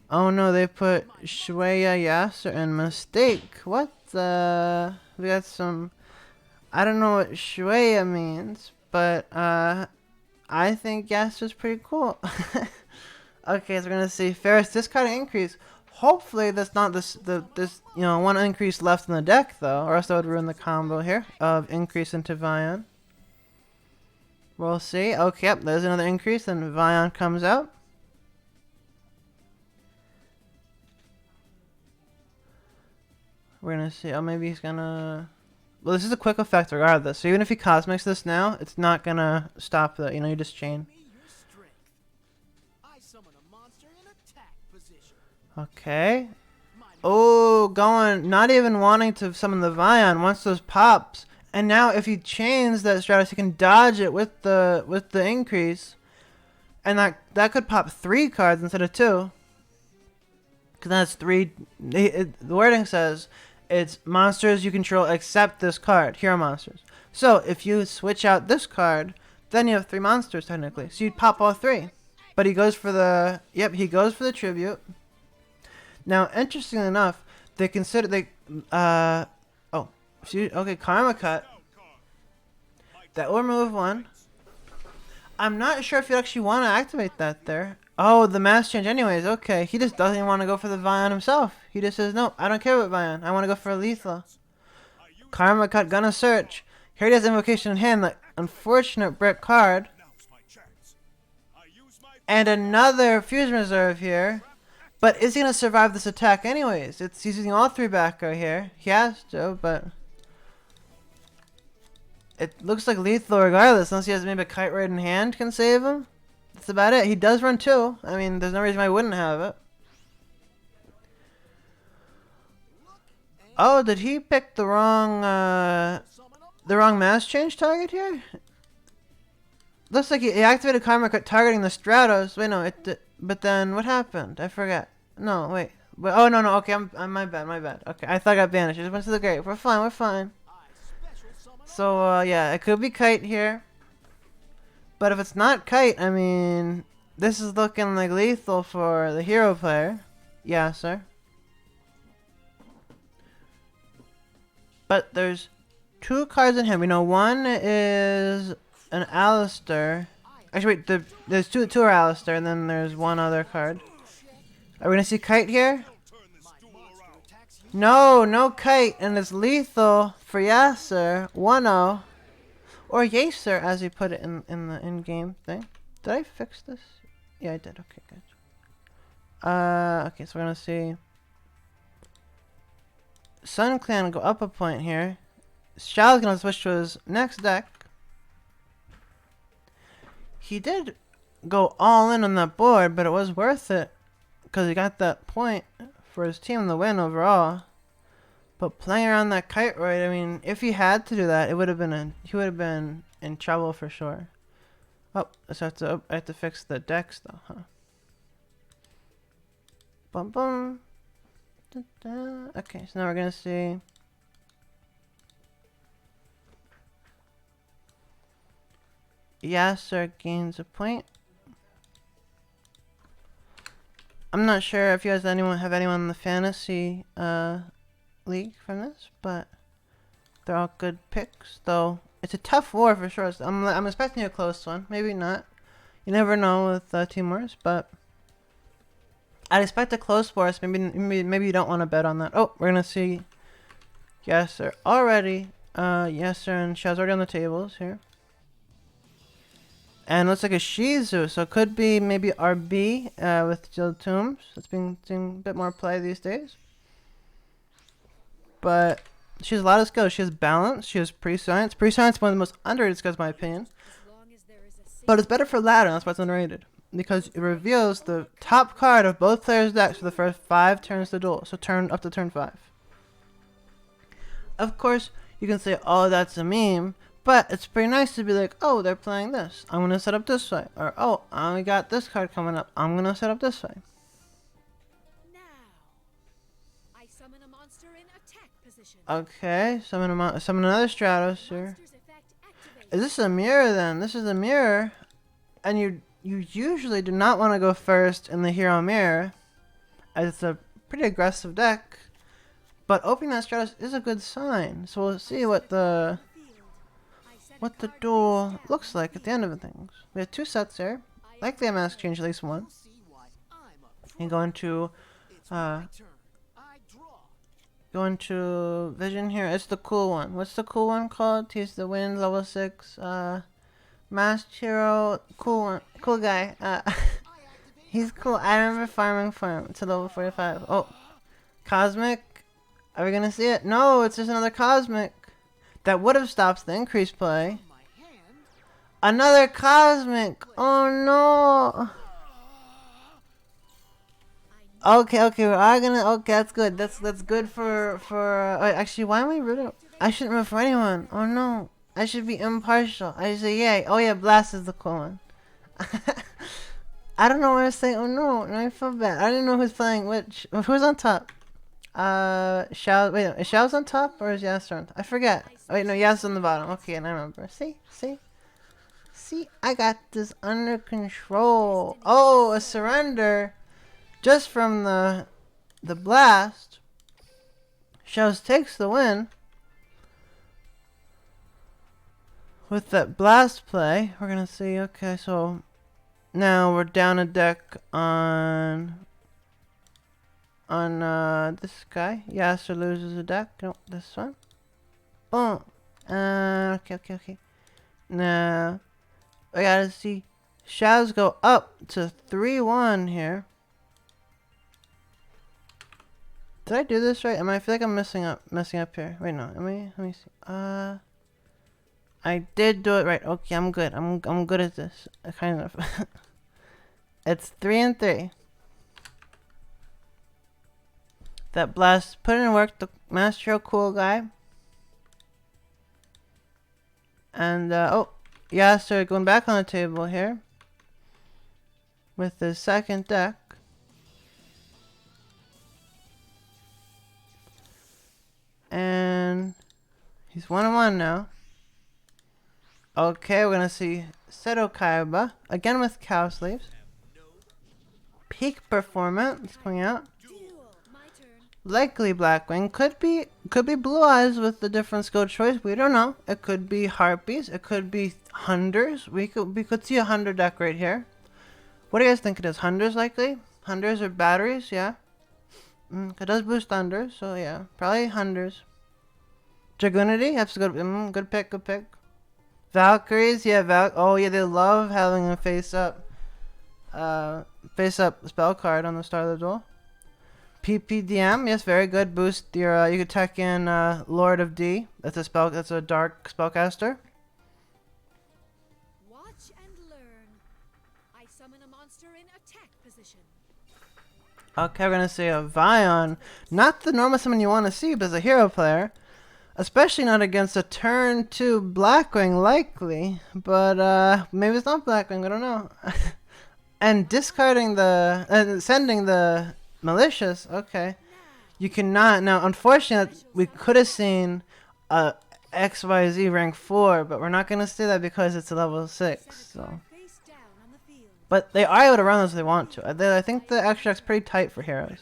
no, they put Shueya Yasser in mistake. What the? We got some, I don't know what Shueya means, but, I think Yasser's pretty cool. Okay, so we're gonna see Ferris discard increase. Hopefully that's not this you know, one increase left in the deck though, or else that would ruin the combo here of increase into Vion. We'll see. Okay, yep, there's another increase, and Vion comes out. We're gonna see. Oh, maybe he's gonna. Well, this is a quick effect regardless. So even if he cosmics this now, it's not gonna stop the. You know, you just chain. Okay. Oh, not even wanting to summon the Vion, wants those pops. And now if he chains that Stratos, he can dodge it with the increase. And that could pop 3 cards instead of 2. Because that's 3. The wording says it's monsters you control except this card. Hero monsters. So if you switch out this card, then you have 3 monsters technically. So you'd pop all 3. But he goes for the tribute. Now, interestingly enough, they consider okay, Karma Cut. That will remove 1. I'm not sure if you actually want to activate that there. Oh, the mass change anyways. Okay, he just doesn't even want to go for the Vion himself. He just says, no, I don't care about Vion. I want to go for a lethal. Karma Cut, gonna search. Here he has Invocation in hand, the unfortunate brick card. And another Fusion Reserve here. But is he going to survive this attack anyways? He's using all 3 back row here. He has to, but it looks like lethal regardless, unless he has maybe a Kite Raid in hand can save him. That's about it. He does run 2. I mean, there's no reason why I wouldn't have it. Oh, did he pick the wrong mass change target here? looks like he activated karma targeting the Stratos. Wait, no, it did, but then what happened? I forget. No, wait. Oh, no, no, okay, I'm my bad. Okay, I thought I got banished. I just went to the grave. We're fine. So, yeah, it could be Kite here. But if it's not Kite, I mean, this is looking like lethal for the hero player. Yeah, sir. But there's 2 cards in hand. We know one is an Alistair. Actually, wait, there's two are Alistair, and then there's one other card. Are we gonna see Kite here? No Kite, and it's lethal for Yasser. 1-0. Or Yaser, as he put it in the in-game thing. Did I fix this? Yeah, I did. Okay, good. Okay, so we're gonna see Sun Clan go up a point here. Shao's gonna switch to his next deck. He did go all in on that board, but it was worth it because he got that point for his team to win overall. But playing around that Kite Roid, I mean, if he had to do that, he would have been in trouble for sure. Oh, I have to fix the decks though, huh? Bum bum. Da, da. Okay, so now we're gonna see. Yasser gains a point. I'm not sure if you guys have anyone in the fantasy league from this, but they're all good picks. Though it's a tough war for sure. So I'm expecting a close one. Maybe not. You never know with team wars, but I'd expect a close war. So maybe you don't want to bet on that. Oh, we're gonna see Yasser already. Yasser and Shaw's already on the tables here. And it looks like a Shizu, so it could be maybe RB with Jill Tombs. That's being seeing a bit more play these days. But she has a lot of skills. She has balance. She has pre-science. Pre-science is one of the most underrated skills, in my opinion. But it's better for ladder, that's why it's underrated. Because it reveals the top card of both players' decks for the first 5 turns to duel. So up to turn 5. Of course, you can say, oh, that's a meme. But it's pretty nice to be like, oh, they're playing this. I'm going to set up this way. Or, oh, I only got this card coming up. I'm going to set up this way. Now, I summon a monster in attack position. Okay, summon another Stratos here. Is this a mirror then? This is a mirror. And you usually do not want to go first in the hero mirror, as it's a pretty aggressive deck. But opening that Stratos is a good sign. So we'll see what the duel looks like at the end of things. We have 2 sets here. Likely I'm going to exchange at least one. And go into Vision here. It's the cool one. What's the cool one called? He's the Wind, level 6. Masked Hero, cool guy. He's cool. I remember farming for him to level 45. Oh, Cosmic. Are we gonna see it? No, it's just another Cosmic. That would have stopped the increased play. Another Cosmic. Oh no. Okay, we are gonna. Okay, that's good. That's good for. Wait, actually, why am I rooting? I shouldn't root for anyone. Oh no, I should be impartial. I say yay. Oh yeah, Blast is the cool one. I don't know why I say. Oh no, I feel bad. I didn't know who's playing which. Who's on top? Shao. Wait, is Shao's on top or is Yasser on top? I forget. Wait, no, Yasser's on the bottom. Okay, and I remember. See, I got this under control. Oh, a surrender. Just from the blast. Shao's takes the win. With that blast play, we're gonna see. Okay, so now we're down a deck on this guy. Yasser loses a deck. No, this one. Boom. Okay. Now I gotta see Shao's go up to 3-1 here. Did I do this right? I feel like I'm messing up here. Wait, no. Let me see. I did do it right. Okay, I'm good. I'm good at this. Kind of. It's 3-3. That blast put in work. The Master cool guy. And oh, Yasser going back on the table here with the second deck. And he's 1-1 now. Okay, we're gonna see Seto Kaiba again with cow sleeves. Peak performance coming out. Duel, my turn. Likely Blackwing. Could be Blue Eyes with the different skill choice. We don't know. It could be Harpies. It could be Hunders. We could see a Hunder deck right here. What do you guys think it is? Hunders likely? Hunders or batteries? Yeah. It does boost Thunder, so yeah, probably Hunders. Dragoonity. That's a good. Good pick. Good pick. Valkyries. Yeah. Oh yeah, they love having a face up spell card on the start of the duel. PPDM, yes, very good. Boost your. You could tech in Lord of D. That's a spell. That's a dark spellcaster. Watch and learn. I summon a monster in attack position. Okay, we're gonna see a Vion. Not the normal summon you want to see, but as a hero player, especially not against a turn 2 Blackwing, likely. But maybe it's not Blackwing. I don't know. And discarding the sending the malicious. Okay, you cannot now. Unfortunately, we could have seen a XYZ rank 4, but we're not gonna see that because it's a level 6. So, Face down on the field. but they are able to run those if they want to. I think the extra deck's pretty tight for heroes.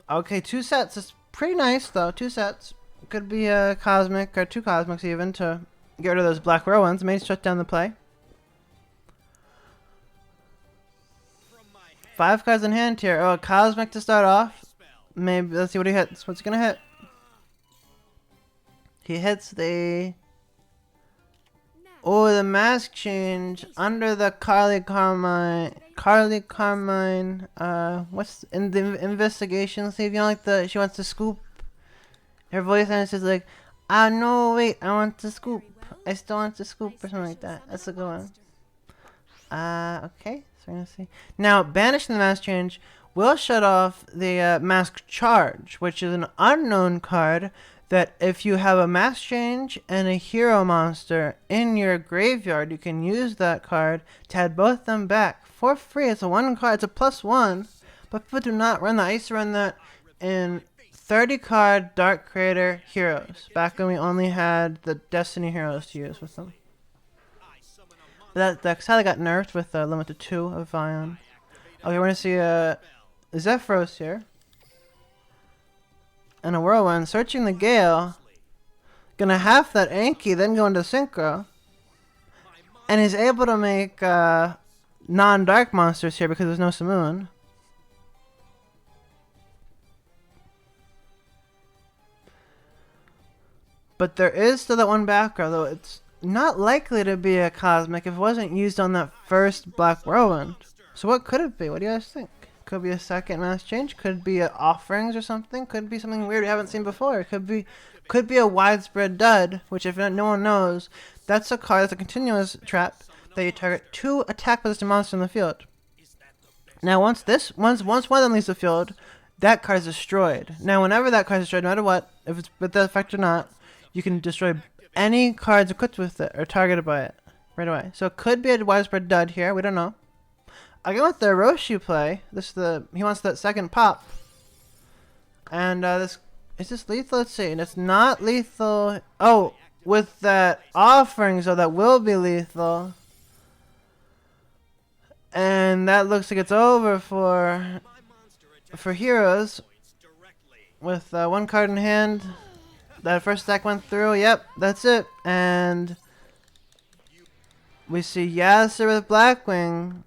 Okay, 2 sets is pretty nice though. 2 sets could be a cosmic or 2 cosmics even to get rid of those black Rowans. May shut down the play. 5 cards in hand here. Oh, Cosmic to start off. Maybe, let's see what he hits. What's he gonna hit? He hits the... Oh, the mask change under the Carly Carmine. What's in the investigation sleeve? You know, like she wants to scoop. Her voice and she's like, "Ah, no, wait, I want to scoop. I still want to scoop," or something like that. That's a good one. Okay. So we're gonna see. Now, banishing the mask change will shut off the mask charge, which is an unknown card that if you have a mask change and a hero monster in your graveyard, you can use that card to add both them back for free. It's a 1 card. It's a +1, but people do not run that. I used to run that in 30 card Dark Creator heroes back when we only had the Destiny heroes to use with them. But that sadly got nerfed with the limit to 2 of Vion. Okay, we're gonna see Zephyros here. And a Whirlwind searching the Gale. Gonna half that Anki, then go into Synchro. And he's able to make non-dark monsters here because there's no Simoon. But there is still that 1 backer, though it's not likely to be a cosmic if it wasn't used on that first black Whirlwind. So what could it be? What do you guys think? Could be a second mask change. Could be offerings or something. Could be something weird we haven't seen before. Could be a widespread dud, which if no one knows, that's a card that's a continuous trap that you target 2 attack position monsters in the field. Now once one of them leaves the field, that card is destroyed. Now whenever that card is destroyed, no matter what, if it's with the effect or not, you can destroy any cards equipped with it or targeted by it right away. So it could be a widespread dud here. We don't know. Again with the Roshu play, he wants that second pop. And is this lethal? Let's see. And it's not lethal. Oh, with that offering, so that will be lethal. And that looks like it's over for heroes. With 1 card in hand. That first deck went through. Yep, that's it. And we see Yasser with Blackwing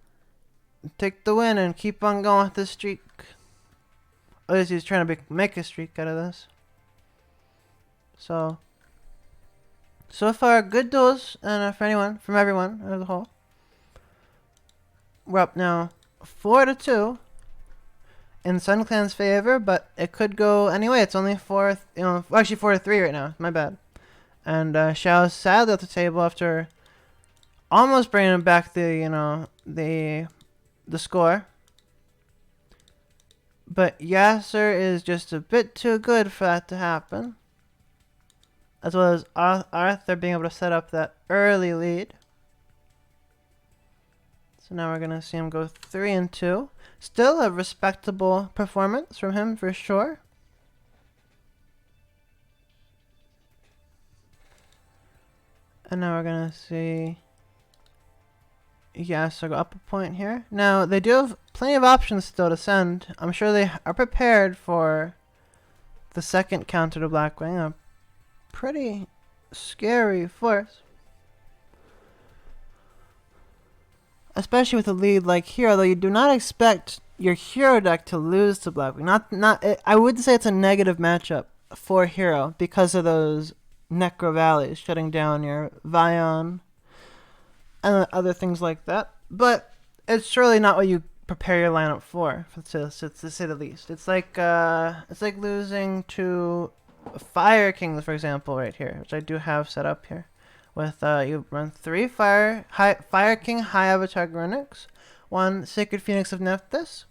take the win and keep on going with the streak. At least he's trying to make a streak out of this. So far, good duels and from everyone as a whole. We're up now 4-2 in Sun Clan's favor, but it could go anyway. It's only 4, actually 4-3 right now. My bad. And Xiao's sadly at the table after almost bringing back the score. But Yasser is just a bit too good for that to happen. as well as Arthur being able to set up that early lead. So now we're going to see him go 3-2. Still a respectable performance from him for sure. And now we're going to see... Yeah, so go up a point here. Now, they do have plenty of options still to send. I'm sure they are prepared for the second counter to Blackwing. A pretty scary force. Especially with a lead like here, although you do not expect your hero deck to lose to Blackwing. I would say it's a negative matchup for hero because of those Necro Valleys shutting down your Vion and other things like that. But it's surely not what you prepare your lineup for to say the least. It's like losing to Fire Kings, for example, right here, which I do have set up here. With you run 3 Fire King High Avatar Grunix, 1 Sacred Phoenix of Nephthys,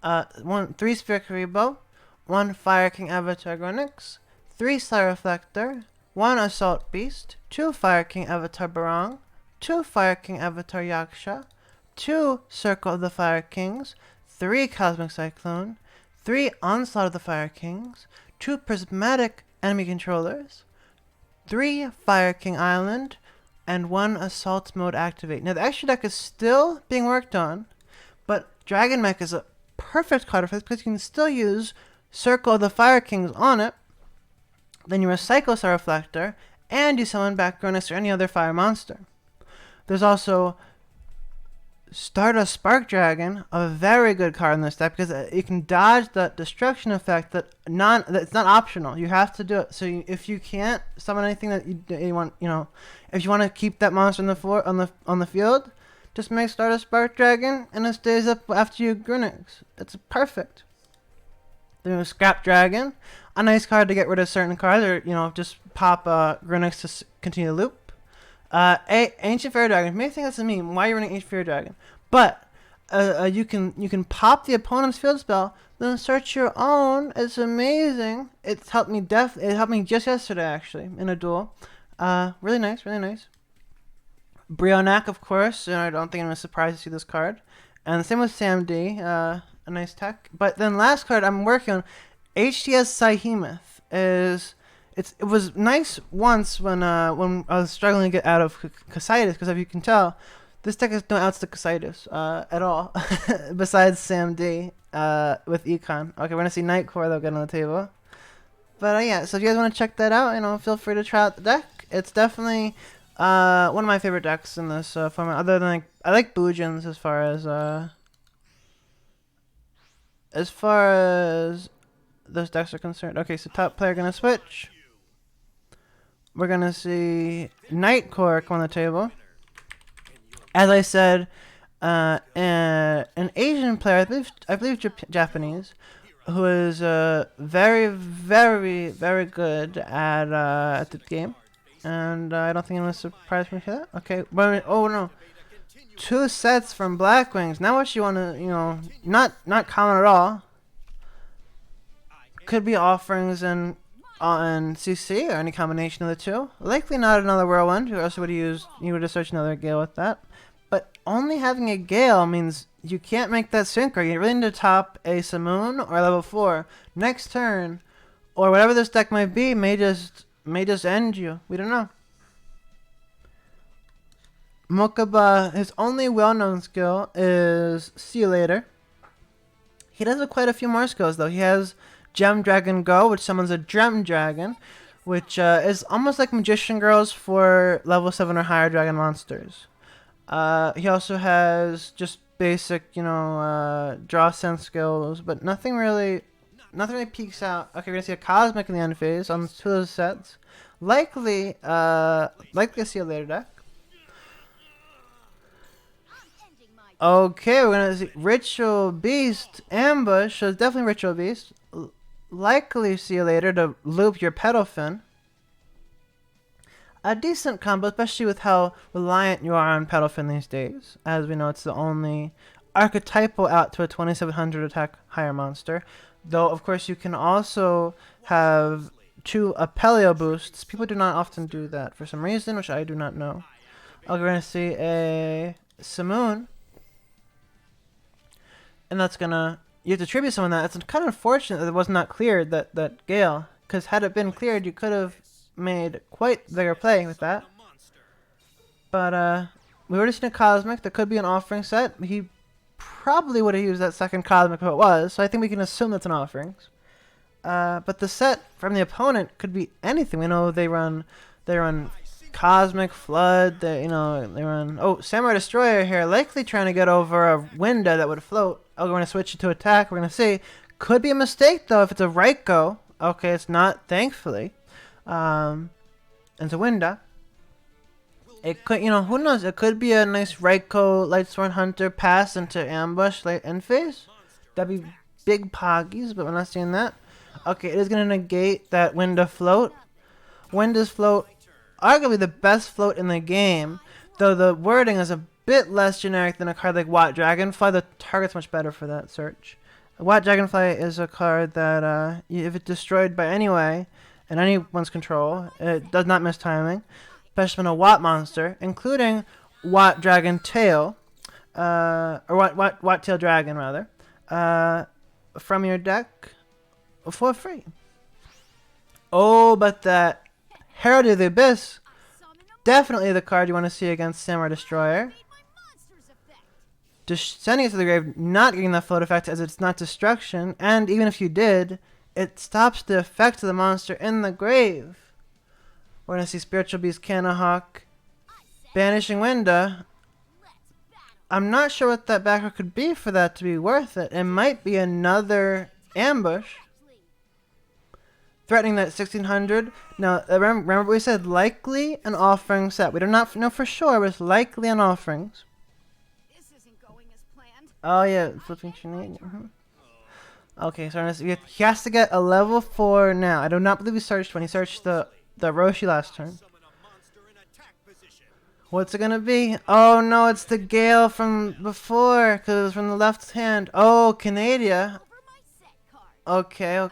3 Sphere Karibo, 1 Fire King Avatar Grunix, 3 Star Reflector, 1 Assault Beast, 2 Fire King Avatar Barong, 2 Fire King Avatar Yaksha, 2 Circle of the Fire Kings, 3 Cosmic Cyclone, 3 Onslaught of the Fire Kings, 2 Prismatic Enemy Controllers, 3 Fire King Island, and 1 Assault Mode Activate. Now the extra deck is still being worked on, but Dragon Mech is a perfect card for this because you can still use Circle of the Fire Kings on it. Then you recycle Star Reflector, and you summon back Grunix or any other fire monster. There's also Stardust Spark Dragon, a very good card in this deck because it can dodge the destruction effect that it's not optional. You have to do it. So if you can't summon anything that you want, if you want to keep that monster on the floor on the field, just make Stardust Spark Dragon and it stays up after you Grunix. It's perfect. Then we Scrap Dragon, a nice card to get rid of certain cards, or just pop Grunix to continue the loop. Ancient Fairy Dragon. You may think that's a meme. Why are you running Ancient Fairy Dragon? But you can pop the opponent's field spell, then search your own. It's amazing. It's helped me it helped me just yesterday actually in a duel. Really nice, really nice. Brionac, of course. I don't think I'm gonna surprised to see this card. And the same with Sam D. A nice tech. But then last card I'm working on, HTS Psyhemoth It was nice once when I was struggling to get out of Casitas, because if you can tell, this deck has no outs to Casitas at all, besides Sam D with Econ. Okay, we're going to see Nightcore, though, get on the table. But yeah, so if you guys want to check that out, feel free to try out the deck. It's definitely one of my favorite decks in this format, other than, I like Boojins as far as those decks are concerned. Okay, so top player going to switch. We're going to see Nightcore come on the table. As I said, an Asian player, I believe Japanese, who is very, very, very good at the game. And I don't think I'm going to surprise me here. Okay, oh no. 2 sets from Blackwings. Now what you want to, not common at all. Could be offerings on CC or any combination of the two. Likely not another Whirlwind. You also would use, you would have searched another Gale with that. But only having a Gale means you can't make that synchro. You really need to top a Simoon or level 4 next turn, or whatever this deck might be may just end you. We don't know. Mokaba, his only well-known skill is See You Later. He does have quite a few more skills though. He has Gem Dragon Go, which summons a Gem Dragon, which is almost like Magician Girls for level 7 or higher dragon monsters. He also has just basic, draw sense skills, but nothing really peeks out. Okay, we're gonna see a Cosmic in the end phase on 2 of those sets. Likely a See You Later deck. Okay, we're gonna see Ritual Beast Ambush. So it's definitely Ritual Beast. Likely See You Later to loop your Pedalfin. A decent combo, especially with how reliant you are on Pedalfin these days. As we know, it's the only archetypal out to a 2700 attack higher monster. Though, of course, you can also have 2 Apelio boosts. People do not often do that for some reason, which I do not know. Okay, we're gonna see a Simoon. And that's gonna... You have to tribute someone that. It's kind of unfortunate that it was not cleared, that Gale. Because had it been cleared, you could have made quite bigger play with that. But, we already seen a Cosmic. There could be an offering set. He probably would have used that second Cosmic if it was. So I think we can assume that's an offerings. But the set from the opponent could be anything. We know they run Cosmic Flood. They run... Oh, Samurai Destroyer here. Likely trying to get over a window that would float. Oh, we're going to switch it to attack. We're going to see. Could be a mistake, though, if it's a right go. Okay, it's not, thankfully. It's a window. It could, who knows? It could be a nice Raiko Lightsworn Hunter pass into ambush late end phase. That'd be big poggies, but we're not seeing that. Okay, it is going to negate that window float. Windows float, arguably the best float in the game, though the wording is a bit less generic than a card like Watt Dragonfly. The target's much better for that search. Watt Dragonfly is a card that, if it's destroyed by any way, in anyone's control, it does not miss timing. Especially when a Watt monster, including Watt Dragon Tail, or Watt Tail Dragon rather, from your deck for free. Oh, but that Herald of the Abyss, definitely the card you want to see against Samurai Destroyer. Sending it to the grave, not getting that float effect as it's not destruction, and even if you did, it stops the effect of the monster in the grave. We're going to see Spiritual Beast, Canahawk, Banishing Window. I'm not sure what that backer could be for that to be worth it. It might be another ambush. Threatening that 1600. Now, remember we said likely an offering set. We do not know for sure, but it's likely an offerings. This isn't going as planned. Oh, yeah. Flipping shenanigan. Okay, so he has to get a level 4 now. I do not believe he searched when he searched the Roshi last turn. What's it gonna be? Oh no, it's the Gale from before, because it was from the left hand. Oh, Canadia. Okay.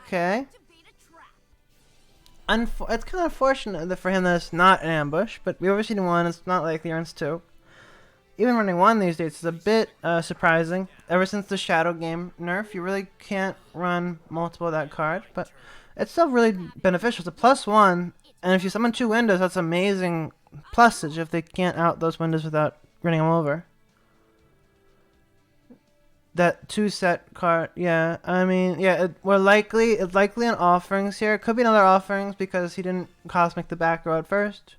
It's kind of unfortunate for him that it's not an ambush, but we've already seen 1. It's not likely he earns 2. Even running 1 these days is a bit surprising. Ever since the Shadow Game nerf, you really can't run multiple of that card, but it's still really beneficial. It's a +1, and if you summon 2 windows, that's amazing plusage if they can't out those windows without running them over. That 2 set card, yeah. I mean, yeah, it's likely an offerings here. It could be another offerings because he didn't Cosmic the back row at first.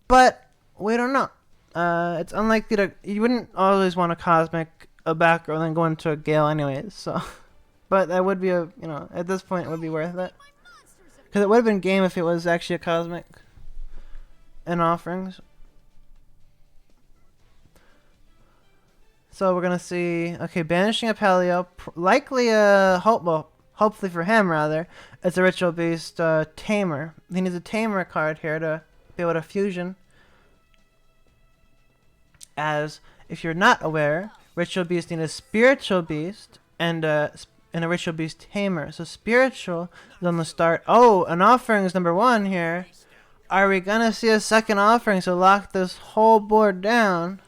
But we don't know. It's unlikely to... You wouldn't always want to Cosmic a back row and then go into a Gale anyways, so... But that would be at this point it would be worth it. Because it would have been game if it was actually a Cosmic and offerings. So we're going to see, okay, Banishing Apelio, likely hopefully for him rather, it's a Ritual Beast Tamer. He needs a Tamer card here to be able to fusion. As, if you're not aware, Ritual Beast need a Spiritual Beast and a Ritual Beast Tamer. So Spiritual is on the start. Oh, an offering is number 1 here. Are we going to see a second offering? So lock this whole board down.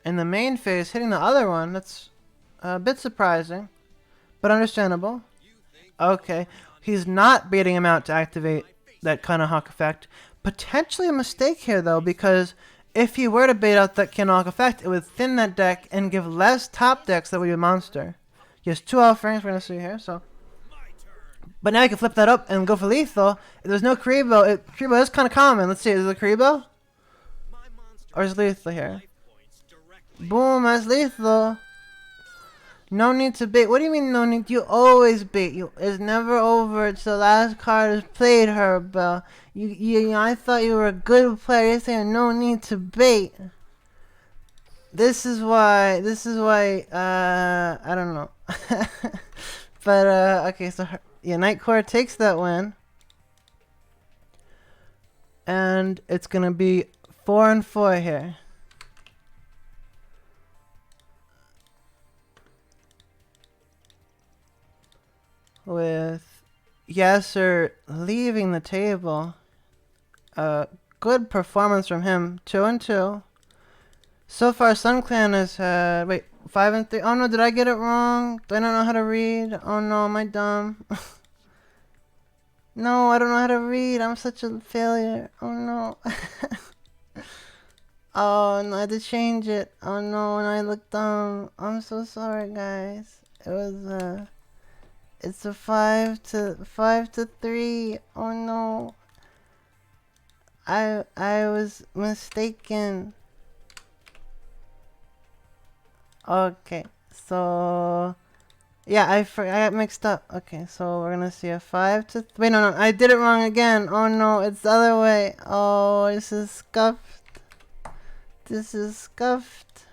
In the main phase, hitting the other one, that's a bit surprising. But understandable. Okay. He's not baiting him out to activate that Canahawk effect. Potentially a mistake here, though, because... If he were to bait out that Canahawk effect, it would thin that deck and give less top decks that would be a monster. He has 2 offerings we're going to see here, so... But now you can flip that up and go for lethal. If there's no Karibo, Karibo is kind of common. Let's see, is it a Karibo? Or is it lethal here? Boom, that's lethal. No need to bait. What do you mean no need? You always bait. It's never over. It's the last card is played, Herbell. I thought you were a good player. You're saying no need to bait. This is why, I don't know. But, okay, so, yeah, Nightcore takes that win. And it's gonna be 4-4 here. with Yasser leaving the table. Good performance from him. 2-2. So far, Sun Clan has had 5-3. Oh no, did I get it wrong? Do I not know how to read? Oh no, am I dumb? No, I don't know how to read. I'm such a failure. Oh no. Oh no, I had to change it. Oh no, and I look dumb. I'm so sorry, guys. It was it's a 5-3. Oh no. I was mistaken. Okay, so yeah, I got mixed up. Okay, so we're gonna see a 5-3. Wait, no, I did it wrong again. Oh no, it's the other way. Oh, this is scuffed. This is scuffed.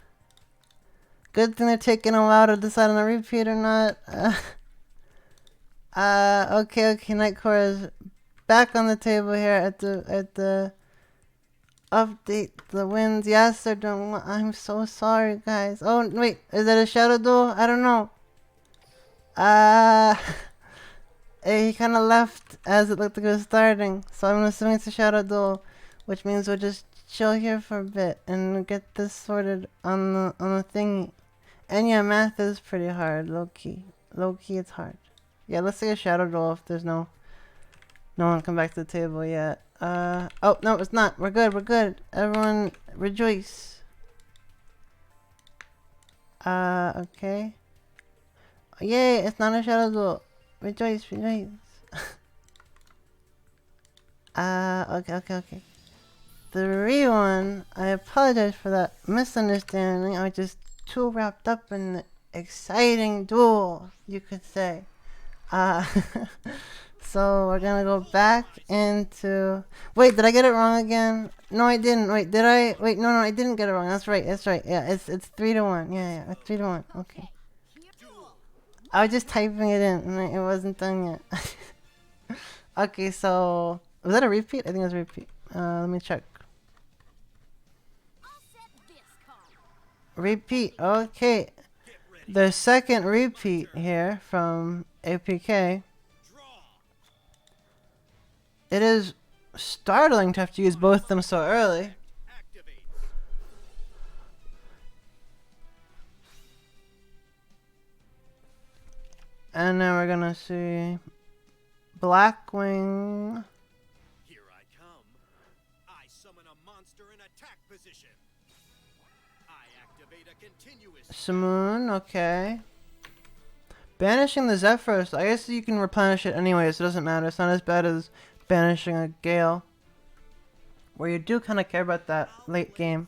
Good thing they're taking a while to decide on a repeat or not. Okay, Nightcore is back on the table here at the update the wins. Yes, they're doing. I'm so sorry, guys. Oh wait, is that a shadow duel? I don't know. He kind of left as it looked like it was starting, so I'm assuming it's a shadow duel, which means we'll just chill here for a bit and get this sorted on the thingy. And yeah, math is pretty hard, low key. Low key, it's hard. Yeah, let's say a shadow duel if there's no one come back to the table yet. Oh no, it's not. We're good. Everyone rejoice. Okay. Yay, it's not a shadow duel. Rejoice. Okay. The 3-1, I apologize for that misunderstanding. I was just too wrapped up in the exciting duel, you could say. So we're gonna go back into... Wait, did I get it wrong again? No, I didn't. Wait, did I? Wait, no, I didn't get it wrong. That's right. Yeah, it's 3-1. Yeah, it's 3-1. Okay. I was just typing it in, and it wasn't done yet. Okay, so... Was that a repeat? I think it was a repeat. Let me check. Repeat. Okay. The second repeat here from APK. It is startling to have to use both of them so early. And now we're gonna see Blackwing. Here I come. I summon a monster in attack position. I activate a continuous. Simoon, okay. Banishing the Zephyros. I guess you can replenish it anyways, so it doesn't matter. It's not as bad as banishing a Gale, where you do kind of care about that late game.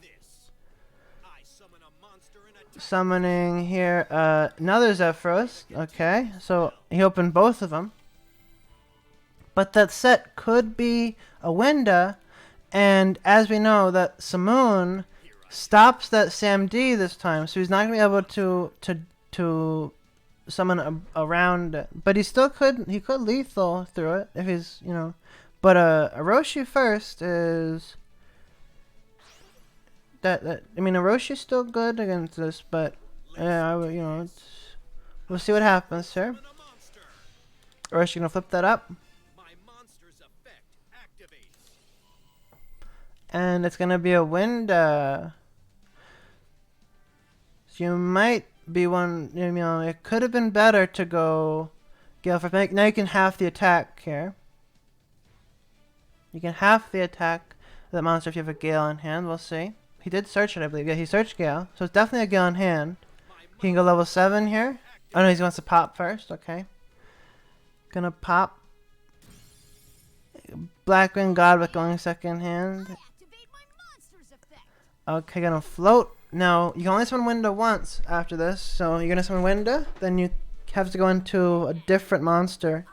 Summoning here another Zephyros. Okay, so he opened both of them. But that set could be a window, and as we know, that Simoon stops that Sam D this time, so he's not gonna be able to summon around it. But he still could lethal through it if he's, you know. But Orochi first is that I mean, Oroshi's still good against this, but we'll see what happens here. Orochi gonna flip that up, and it's gonna be a window. So you might be one. You know, it could have been better to go Gale for now. You can half the attack here. You can half the attack of the monster if you have a Gale in hand. We'll see. He did search it, I believe. Yeah, he searched Gale. So it's definitely a Gale in hand. He can go level 7 here. Oh no, he wants to pop first. Okay. Gonna pop. Blackwing Godwick going second hand. Okay, gonna float. Now, you can only summon Window once after this. So you're gonna summon Window, then you have to go into a different monster.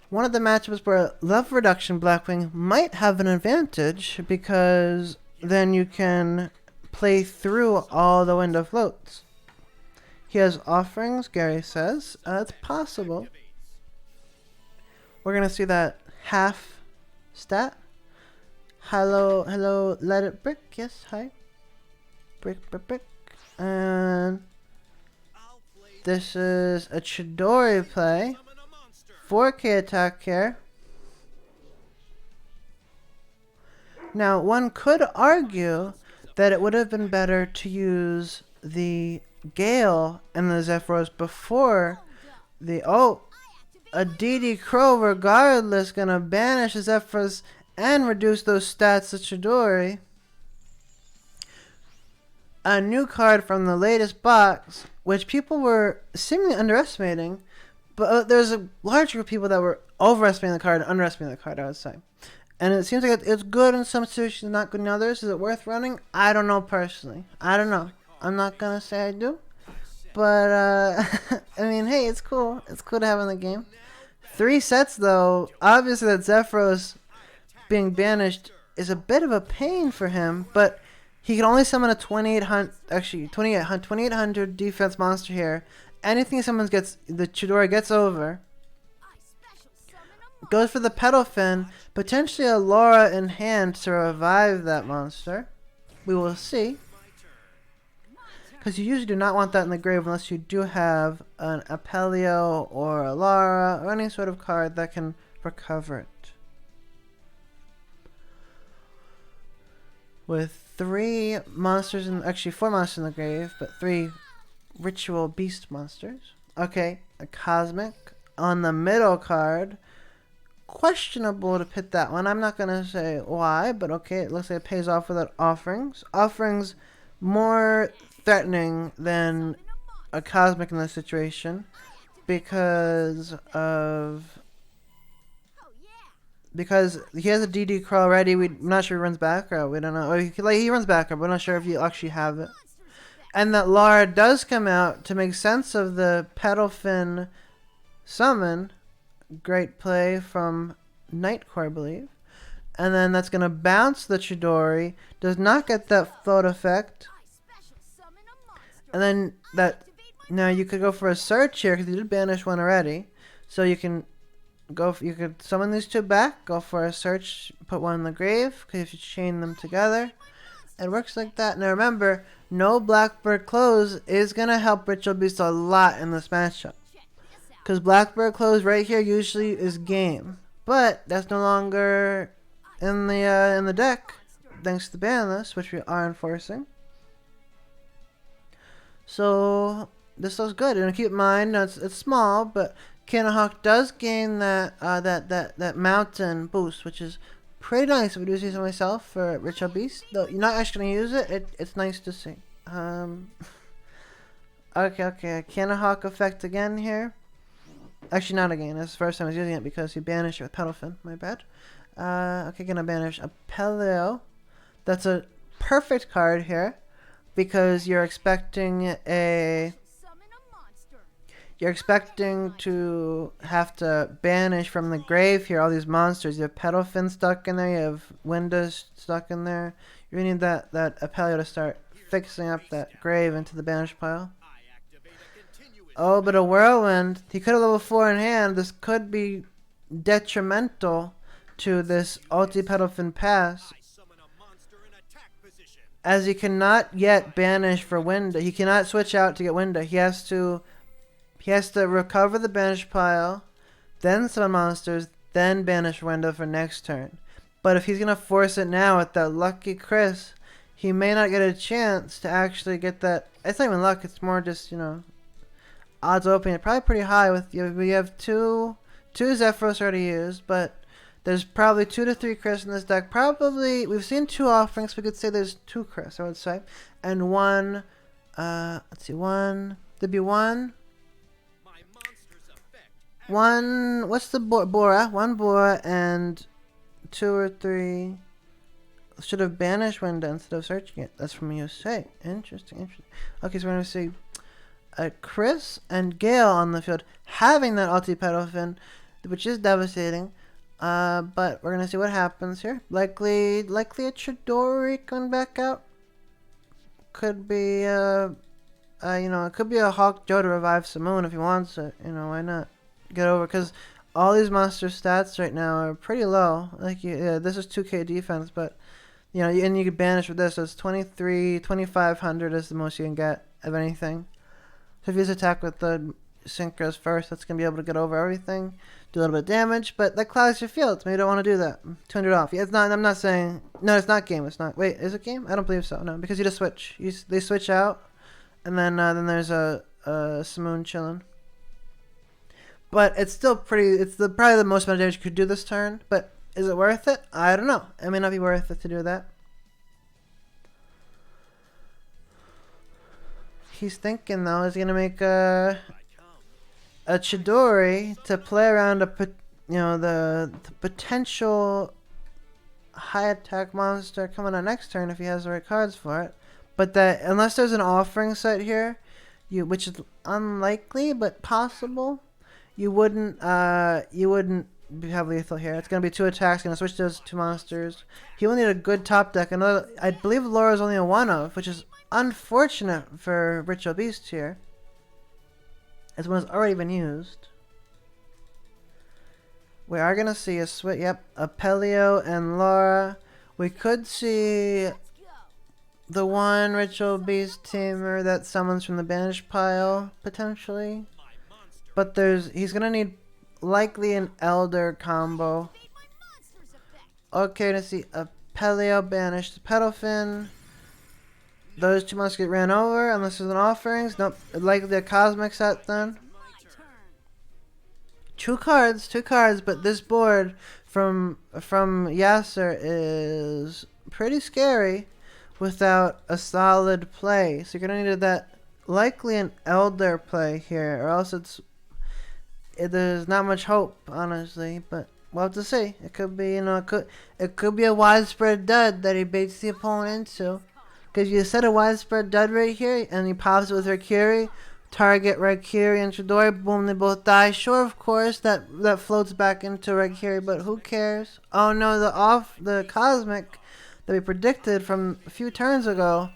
One of the matchups where level reduction Blackwing might have an advantage, because then you can play through all the Window floats. He has offerings, Gary says. It's possible. We're gonna see that half stat. Hello, let it brick. Yes, hi. Brick. And This is a Chidori play. 4K attack here. Now, one could argue that it would have been better to use the Gale and the Zephyros before the... Oh! A DD Crow regardless gonna banish the Zephyros and reduce those stats to Chidori. A new card from the latest box, which people were seemingly underestimating, but there's a large group of people that were overestimating the card and underestimating the card, I would say. And it seems like it's good in some situations, not good in others. Is it worth running? I don't know personally. I don't know. I'm not gonna say I do. But, I mean, hey, it's cool. It's cool to have in the game. 3 sets, though. Obviously, that Zephyros being banished is a bit of a pain for him, but he can only summon a 2800 defense monster here. Anything someone gets, the Chidori gets over. Goes for the Petal Fin, potentially a Laura in hand to revive that monster. We will see. Because you usually do not want that in the grave unless you do have an Apelio or a Lara or any sort of card that can recover it. With 3 monsters, actually 4 monsters in the grave, but 3 ritual beast monsters. Okay, a Cosmic on the middle card. Questionable to pit that one. I'm not going to say why, but okay, it looks like it pays off without offerings. Offerings more threatening than a Cosmic in this situation because he has a DD Crow already. We're not sure he runs back row. We don't know. Or he runs back row, but we're not sure if you actually have it. And that Lara does come out to make sense of the Petal Fin summon. Great play from Nightcore, I believe. And then that's going to bounce the Chidori. Does not get that float effect. And then that... Now you could go for a search here because you did banish one already. So you can go... You could summon these 2 back. Go for a search. Put one in the grave. Because if you chain them together, it works like that. Now remember, no Blackbird Close is going to help Ritual Beast a lot in this matchup. Because Blackbird Close right here usually is game. But that's no longer in the deck. Thanks to the ban list, which we are enforcing. So this looks good. And keep in mind, it's small, but Canahawk does gain that that mountain boost, which is pretty nice. If I do see so myself for Ritual Beast, though you're not actually gonna use it, it's nice to see. Okay, Canahawk effect again here. Actually, not again. That's the first time I was using it because he banished it with Petal Fin. My bad. Okay, gonna banish Apelio. That's a perfect card here because you're expecting to have to banish from the grave here all these monsters. You have Petal Fin stuck in there. You have Windows stuck in there. You need that Apelio to start fixing up that grave into the banish pile. Oh, but a Whirlwind. He could have level 4 in hand. This could be detrimental to this ulti Petal Fin pass, as he cannot yet banish for Window. He cannot switch out to get Window. He has to recover the banish pile, then summon monsters, then banish Window for next turn. But if he's gonna force it now with that lucky Chris, he may not get a chance to actually get that. It's not even luck. It's more just, you know, odds opening it probably pretty high. With we have two Zephyros already used, but there's probably 2 to 3 Chris in this deck. Probably we've seen 2 offerings. We could say there's 2 Chris, I would say, and one. Let's see, one. There'd be one. What's the Bora? 1 Bora and 2 or 3. Should have banished Window instead of searching it. That's from USA. Interesting. Okay, so we're gonna see Chris and Gale on the field having that ulti Petal Fin, which is devastating. But we're gonna see what happens here. Likely a Chidori coming back out. Could be it could be a Hawk Joe to revive Simone if he wants it. You know, why not? Get over, because all these monster stats right now are pretty low. Like this is 2k defense, but you know, and you can banish with this. So it's 23, 2500 is the most you can get of anything. So if you use attack with the synchros first, that's going to be able to get over everything, do a little bit of damage, but that clouds your fields. Maybe you don't want to do that. 200 off. Yeah, it's not. I'm not saying. No, it's not game. It's not. Wait, is it game? I don't believe so. No, because you just switch. They switch out, and then there's a Simoon chilling. But it's still pretty. It's probably the most amount of damage you could do this turn. But is it worth it? I don't know. It may not be worth it to do that. He's thinking though. He's gonna make a Chidori to play around the potential high attack monster coming on next turn if he has the right cards for it. But that unless there's an offering set here, which is unlikely but possible. You wouldn't have lethal here. It's gonna be 2 attacks. Gonna switch those 2 monsters. He will need a good top deck. Another, I believe Laura's only a 1 of, which is unfortunate for Ritual Beast here, as one has already been used. We are gonna see a switch. Yep, a Pelio and Laura. We could see the one Ritual Beast tamer that summons from the banish pile potentially. But he's gonna need likely an Elder combo. Okay, to see a Pelio banish the Pedalfin. Those 2 monsters get ran over unless there's an offerings. Nope, likely a Cosmic set then. 2 cards, but this board from Yasser is pretty scary without a solid play. So you're gonna need that likely an Elder play here, or else there's not much hope, honestly, but we'll have to see. It could be, it could be a widespread dud that he baits the opponent into. Because you set a widespread dud right here, and he pops it with Raikiri, target Raikiri and Chidori, boom, they both die. Sure, of course, that floats back into Raikiri, but who cares? Oh no, the Cosmic that we predicted from a few turns ago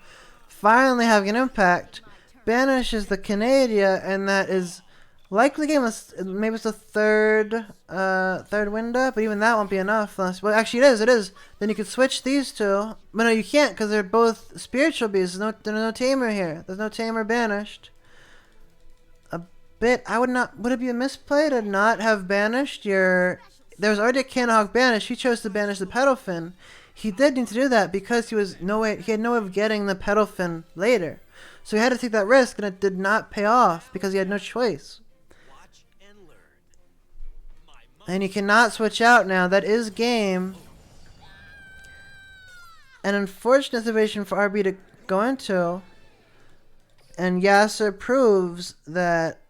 finally having an impact. Banishes the Canadia, and that is likely game. Maybe it's the third window, but even that won't be enough. Well, actually, it is. Then you could switch these 2. But no, you can't because they're both spiritual beasts. There's no tamer here. There's no tamer banished. A bit. Would it be a misplay to not have banished your? There was already a Canahawk banished. He chose to banish the Pedalfin. He did need to do that because he had no way of getting the Pedalfin later. So he had to take that risk, and it did not pay off because he had no choice. And you cannot switch out now. That is game. An unfortunate situation for RB to go into. And Yasser proves that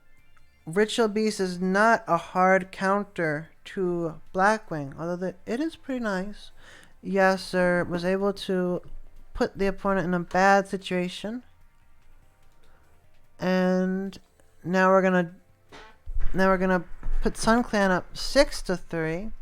Ritual Beast is not a hard counter to Blackwing. Although it is pretty nice. Yasser was able to put the opponent in a bad situation. And now we're gonna put Sun Clan up 6-3.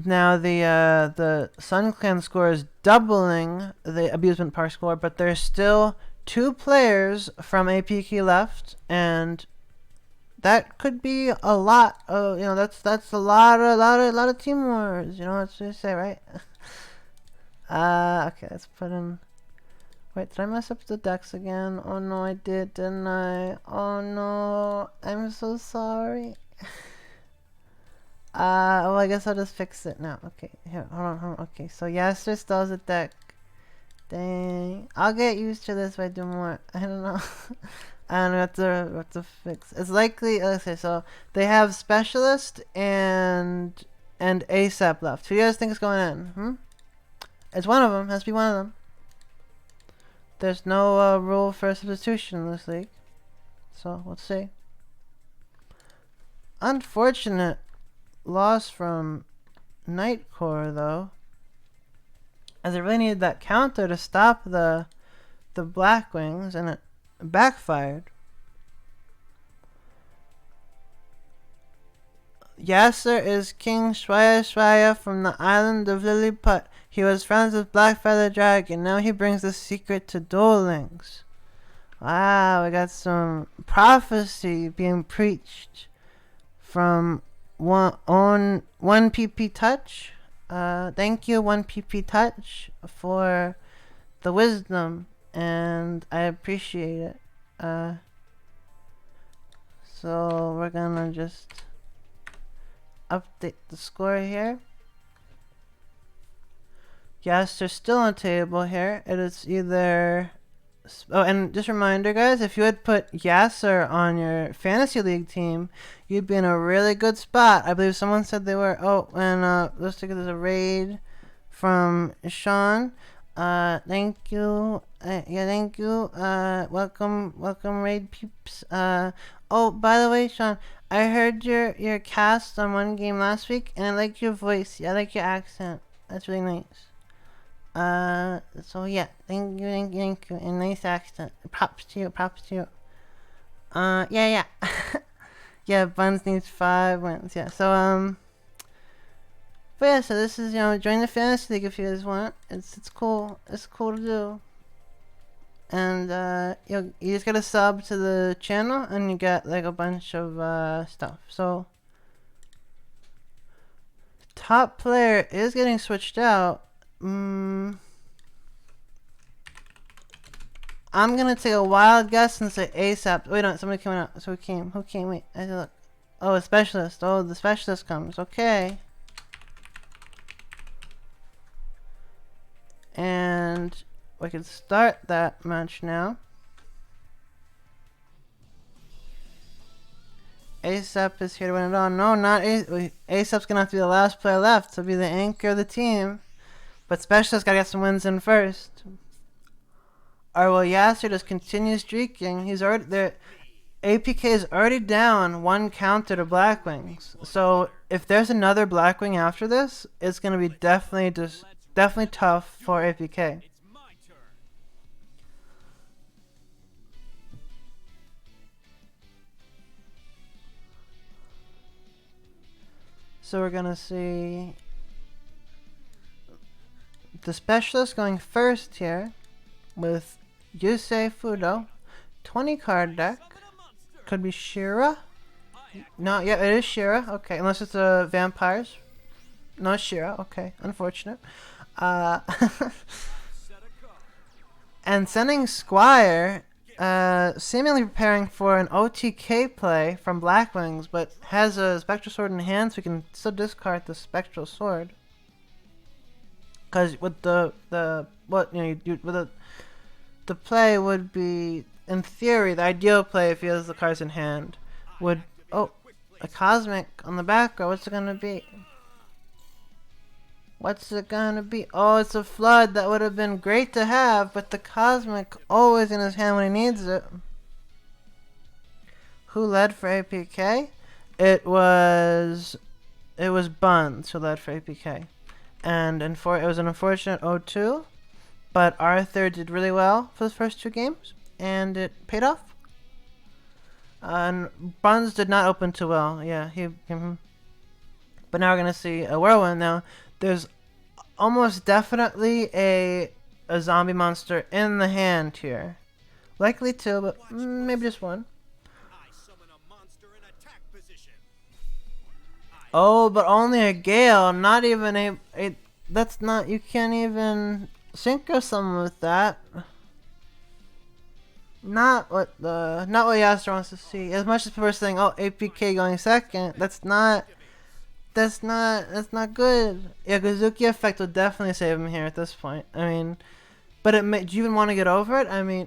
Now the Sun Clan score is doubling the Abusement Park score, but there's still 2 players from APK left, and that could be a lot of that's a lot of team wars. You know what to say, right? Okay, let's put in. Wait, did I mess up the decks again? Oh no, I did, didn't I? Oh no, I'm so sorry. Well, I guess I'll just fix it now. Okay, here, hold on. Okay, so Yasser stalls a deck. Dang, I'll get used to this if I do more. I don't know. I don't know what to fix. It's likely. Okay, so they have Specialist and ASAP left. Who do you guys think is going in? It's one of them. Has to be one of them. There's no rule for substitution in this league. So, let's see. Unfortunate loss from Nightcore, though. As it really needed that counter to stop the Blackwings, and it backfired. Yasser is King Shwaya from the island of Lilliput. He was friends with Blackfeather Dragon. Now he brings the secret to Duel Links. Wow, we got some prophecy being preached from one PP Touch. Thank you, 1PP Touch, for the wisdom, and I appreciate it. So we're gonna just update the score here. Yes, there's still on the table here. It is either... Oh, and just a reminder, guys, if you had put Yasser on your fantasy league team, you'd be in a really good spot. I believe someone said they were. Oh, and looks like there's a raid from Sean. Thank you. Yeah, thank you. Welcome, raid peeps. Oh, by the way, Sean, I heard your cast on one game last week, and I like your voice. Yeah, I like your accent. That's really nice. So yeah, thank you, and nice accent. Props to you. Yeah. Yeah, Buns needs 5 wins. Yeah, so but yeah, so this is, join the fantasy league if you guys want. It's cool. It's cool to do. And you just gotta sub to the channel, and you get like a bunch of stuff. So top player is getting switched out. I'm gonna take a wild guess and say ASAP. Wait, no, somebody coming out. So who came? Wait, I look. Oh, a specialist. Oh, the specialist comes. Okay. And we can start that match now. ASAP is here to win it all. No, not ASAP's gonna have to be the last player left to be the anchor of the team. But Specialist gotta get some wins in first. Or will Yasser just continue streaking? He's already there. APK is already down 1 counter to Blackwings. So if there's another Blackwing after this, it's gonna be definitely tough for APK. So we're gonna see the Specialist going first here with Yusei Fudo, 20 card deck. Could be Shira. No, yeah, it is Shira. Okay, unless it's a vampires. No, Shira. Okay, unfortunate. And sending Squire, seemingly preparing for an OTK play from Blackwings, but has a Spectral Sword in hand, so we can still discard the Spectral Sword. Because with the play would be, in theory, the ideal play if he has the cards in hand would... Oh, a Cosmic on the back row. What's it gonna be? Oh, it's a Flood. That would have been great to have, but the Cosmic always in his hand when he needs it. Who led for APK? It was Buns who led for APK. And it was an unfortunate 0-2, but Arthur did really well for the first 2 games, and it paid off. And Buns did not open too well. Yeah, but now we're gonna see a Whirlwind. Now there's almost definitely a zombie monster in the hand here. Likely 2, but maybe just 1. Oh, but only a Gale, not even that's not, you can't even synchro summon with that. Not what Yasser wants to see. As much as people are saying, oh, APK going second, that's not good. Yeah, Gazuki effect will definitely save him here at this point. I mean, but do you even want to get over it? I mean,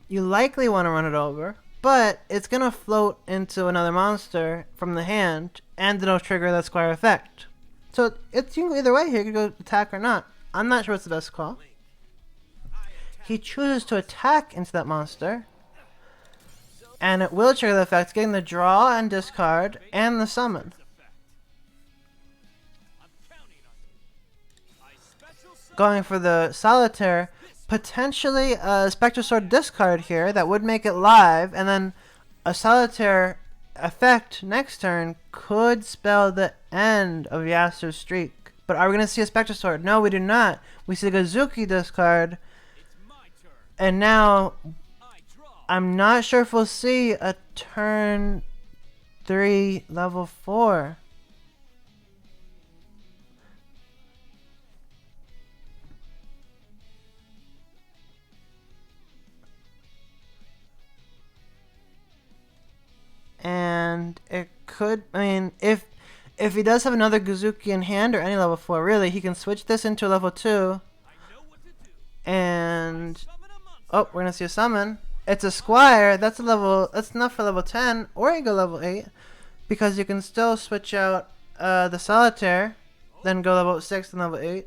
you likely want to run it over, but it's gonna float into another monster from the hand, and it'll trigger that Squire effect. So you can go either way here. You can go attack or not. I'm not sure what's the best call. He chooses to attack into that monster, and it will trigger the effect, getting the draw and discard and the summon. Going for the Solitaire, potentially a Spectral Sword discard here that would make it live, and then a Solitaire effect next turn could spell the end of Yasser's streak. But are we going to see a Spectral Sword? No, we do not. We see a Gazuki discard. And now, I'm not sure if we'll see a turn 3 level 4. and it could. I mean, if he does have another Gazuki in hand or any level 4, really, he can switch this into a level 2. And oh, we're gonna see a summon. It's a Squire. That's a level. That's enough for level 10, or you go level 8, because you can still switch out the Solitaire, then go level 6 and level 8.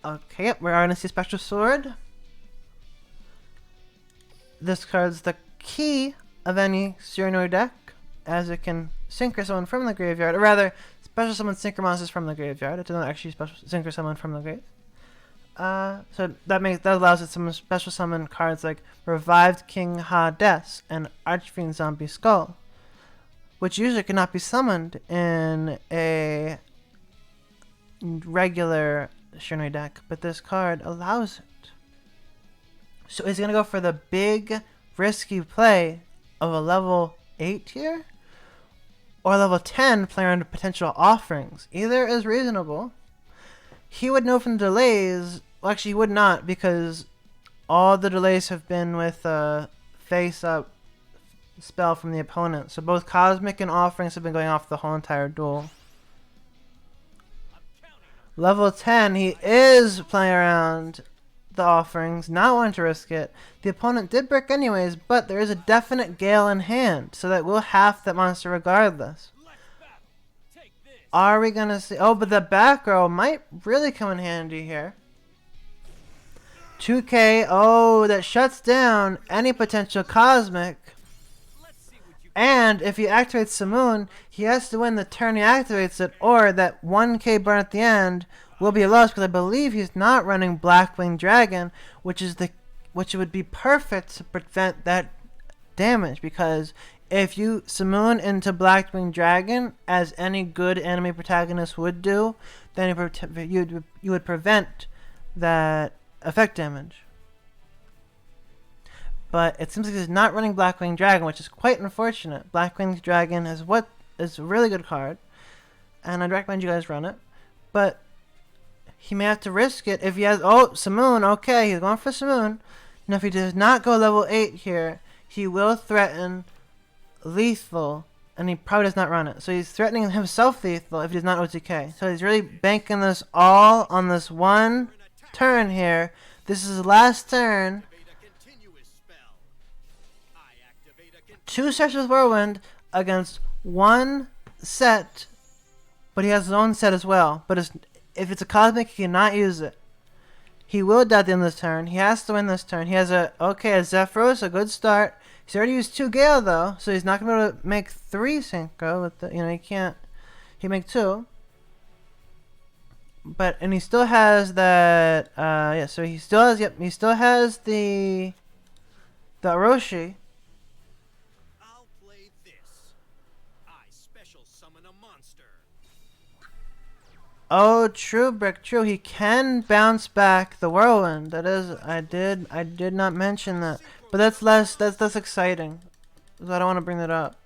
Okay, yep, we're gonna see Special Sword. This card's the key of any Surinoi deck, as it can synchro summon from the graveyard, or rather, special summon synchro monsters from the graveyard. It doesn't actually special synchro summon from the grave. So that allows it to summon special summon cards like Revived King Hades and Archfiend Zombie Skull, which usually cannot be summoned in a regular Surinoi deck, but this card allows it. So is he gonna go for the big risky play of a level 8 here, or level 10 play around potential offerings? Either is reasonable. He would know from the delays. Well, actually, he would not, because all the delays have been with face-up spell from the opponent. So both Cosmic and Offerings have been going off the whole entire duel. Level 10, he is playing around the Offerings, not wanting to risk it. The opponent did brick anyways, but there is a definite Gale in hand, so that will half that monster regardless. Are we going to see... Oh, but the back row might really come in handy here. 2K, oh, that shuts down any potential Cosmic. And if he activates Simoon, he has to win the turn he activates it, or that 1K burn at the end will be lost, because I believe he's not running Blackwing Dragon, which would be perfect to prevent that damage, because if you Simoon into Blackwing Dragon, as any good anime protagonist would do, then you would prevent that effect damage. But it seems like he's not running Blackwing Dragon, which is quite unfortunate. Blackwing Dragon is a really good card, and I'd recommend you guys run it. But he may have to risk it if he has... Oh, Simoon, okay, he's going for Simoon. Now, if he does not go level 8 here, he will threaten lethal, and he probably does not run it. So he's threatening himself lethal if he does not OTK. So he's really banking this all on this one turn here. This is his last turn. 2 sets with Whirlwind against 1 set, but he has his own set as well. But if it's a Cosmic, he cannot use it. He will die at the end of this turn. He has to win this turn. He has a Zephyros, a good start. He's already used 2 Gale though, so he's not gonna be able to make 3 Synchro with the, he can't. He make 2. And he still has that. So he still has. Yep, he still has the Orochi. I'll play this. I special summon a monster. Oh, true, Brick. True. He can bounce back the Whirlwind. That is. I did not mention that. But that's less exciting. So I don't want to bring that up.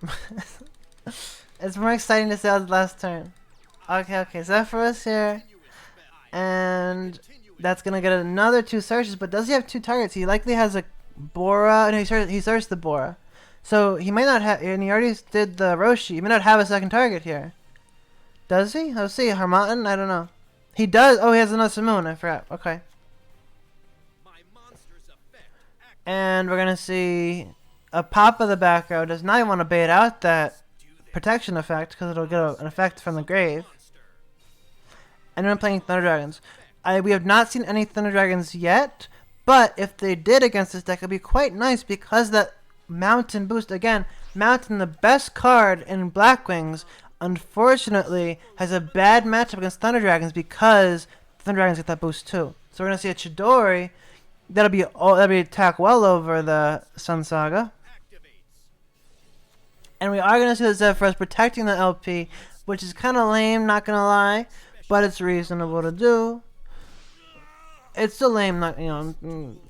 It's more exciting to say that was the last turn. Okay. Zephyros here. And that's going to get another 2 searches. But does he have 2 targets? He likely has a Bora. No, he searched the Bora. So he might not have... And he already did the Roshi. He may not have a second target here. Does he? Let's see. Harmattan? I don't know. He does. Oh, he has another Simoon. I forgot. Okay. And we're going to see a pop of the back row. Does not want to bait out that protection effect, because it'll get an effect from the grave. And I'm playing Thunder Dragons. We have not seen any Thunder Dragons yet, but if they did against this deck, it would be quite nice, because that Mountain boost, again, Mountain, the best card in Blackwings, unfortunately has a bad matchup against Thunder Dragons, because Thunder Dragons get that boost too. So we're going to see a Chidori. That'll be attack well over the Sun Saga. And we are going to see the Zephyros protecting the LP, which is kind of lame, not going to lie. But it's reasonable to do. It's still lame, not,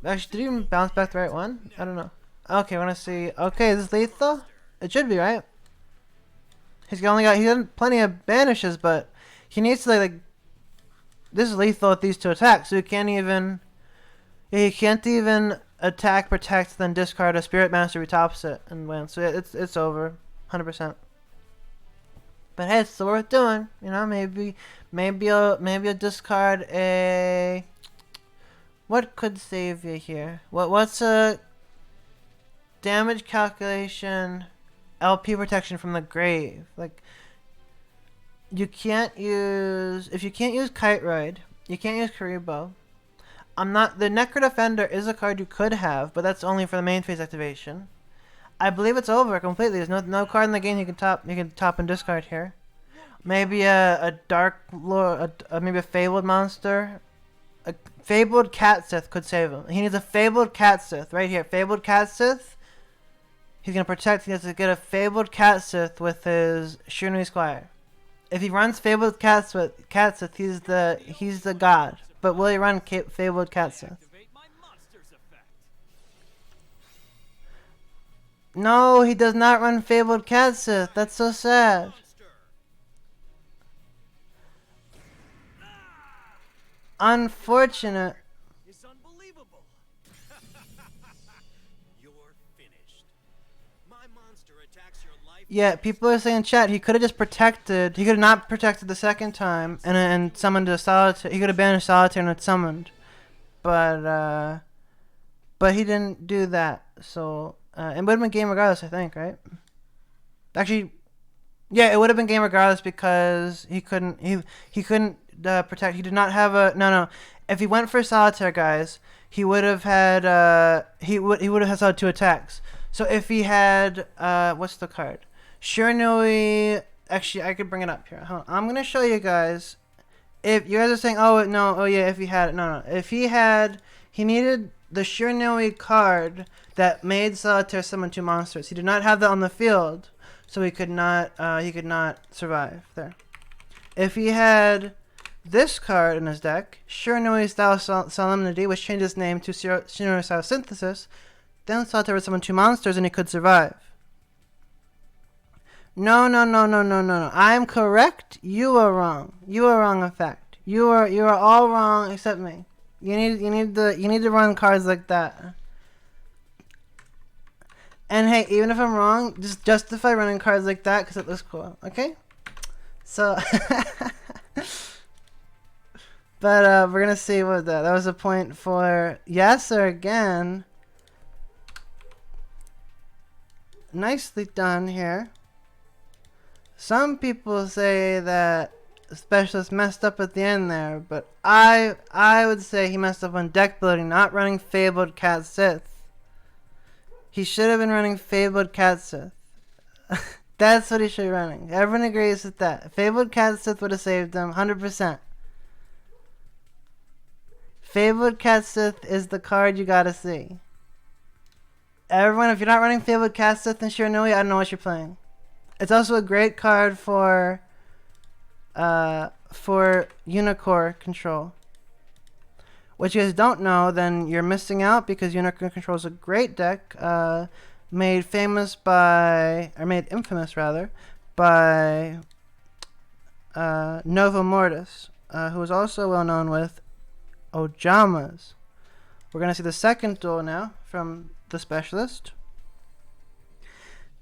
actually, did he even bounce back the right one? I don't know. Okay, we're gonna see. Okay, is this lethal? It should be, right? He has plenty of banishes, but he needs to, this is lethal with these 2 attacks, so he can't even, attack, protect, then discard a Spirit Master, retops it, and win. So yeah, it's over, 100%. But hey, it's still worth doing. You know, maybe you'll discard a. What could save you here? What's a damage calculation, LP protection from the grave? Like, you can't use, if you can't use Kite Ride, you can't use Karibo. The Necro Defender is a card you could have, but that's only for the main phase activation. I believe it's over completely. There's no card in the game you can top and discard here. Maybe a Dark Lord, maybe a Fabled monster. A Fabled Cat Sith could save him. He needs a Fabled Cat Sith right here. Fabled Cat Sith. He's gonna protect. He has to get a Fabled Cat Sith with his Shiranui Squire. If he runs Fabled Cat Sith, he's the god. But will he run Fabled Cat Sith? No, he does not run Fabled Cat Sith. That's so sad. Unfortunate. It's unbelievable. You're finished. My monster attacks your life. Yeah, people are saying in chat he could have just protected. He could have not protected the second time and summoned a Solitaire. He could have banished Solitaire and it summoned, but he didn't do that. So it would have been game regardless, I think, right? Actually, yeah, it would have been game regardless because he couldn't protect. He did not have a no. If he went for Solitaire, guys, he would have had he would have had 2 attacks. So if he had what's the card? Shiranui. Actually, I could bring it up here. Hold on. I'm gonna show you guys. If you guys are saying, oh no, oh yeah, if he had it, no. If he needed the Shiranui card that made Solitaire summon 2 monsters. He did not have that on the field, so he could not survive there. If he had this card in his deck, Shiranui Style Solemnity, which changed its name to Shiranui Style Synthesis, then Solitaire would summon 2 monsters and he could survive. No. I am correct. You are wrong. You are wrong. In fact, you are all wrong except me. You need to run cards like that. And hey, even if I'm wrong, just justify running cards like that because it looks cool. Okay? So, but we're gonna see what that was a point for yes or again. Nicely done here. Some people say that Specialist messed up at the end there, but I would say he messed up on deck building, not running Fabled Cat Sith. He should have been running Fabled Cat Sith. That's what he should be running. Everyone agrees with that. Fabled Cat Sith would have saved him 100%. Fabled Cat Sith is the card you gotta see. Everyone, if you're not running Fabled Cat Sith and Shiranui, I don't know what you're playing. It's also a great card for Unicorn control. What you guys don't know, then you're missing out because Unicorn control is a great deck, made infamous by Nova Mortis, who is also well known with Ojamas. We're gonna see the second duel now from the Specialist.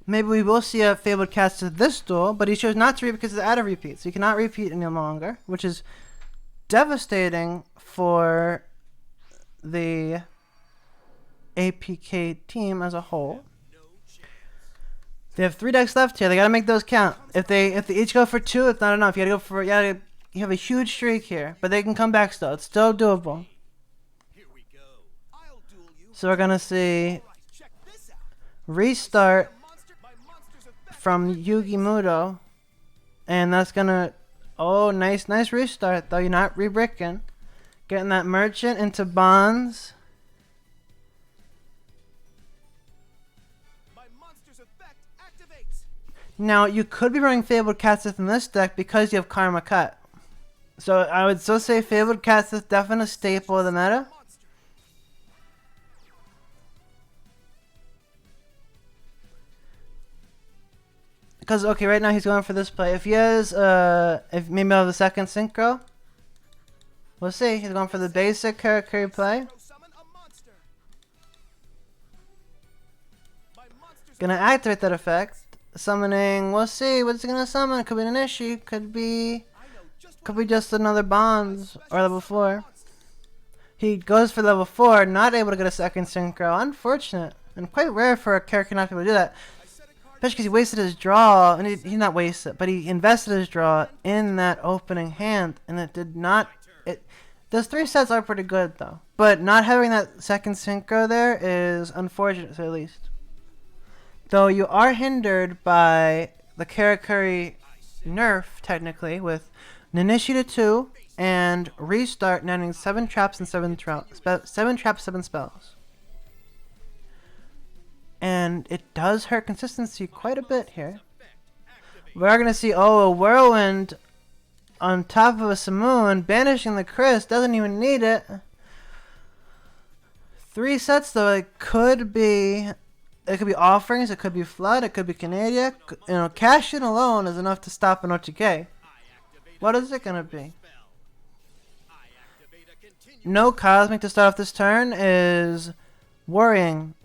Maybe we will see a Fabled Cat to this duel, but he chose not to repeat because it's out of repeat, so he cannot repeat any longer, which is devastating for the APK team as a whole. They have 3 decks left here. They gotta make those count. If they each go for 2, it's not enough. You gotta go for you have a huge streak here, but they can come back still. It's still doable. So we're gonna see restart from Yugi Muto, and that's gonna nice restart though. You're not re-bricking, getting that merchant into bonds. Now you could be running Fabled Cat Sith in this deck because you have Karma Cut. So I would still say Fabled Cat Sith definitely a staple of the meta. Because, okay, right now he's going for this play. If he has, if maybe I'll have the second synchro. We'll see. He's going for the basic Karakuri play. Gonna activate that effect. Summoning, we'll see. What's it gonna summon? Could be an issue. Could be just another bonds or level 4. He goes for level 4, not able to get a second synchro. Unfortunate. And quite rare for a character not to be able to do that. Especially because he wasted his draw. And he not wasted, but he invested his draw in that opening hand. And it did not... Those 3 sets are pretty good, though. But not having that second synchro there is unfortunate, to say the least. Though you are hindered by the Karakuri nerf, technically, with Ninishita 2 and Restart netting 7 traps and 7 traps, 7 spells. And it does hurt consistency quite a bit here. We are going to see, a Whirlwind on top of a Simoon, banishing the Chris, doesn't even need it. 3 sets though, it could be Offerings, it could be Flood, it could be Canada. Cash in alone is enough to stop an OTK. What is it going to be? No Cosmic to start off this turn is worrying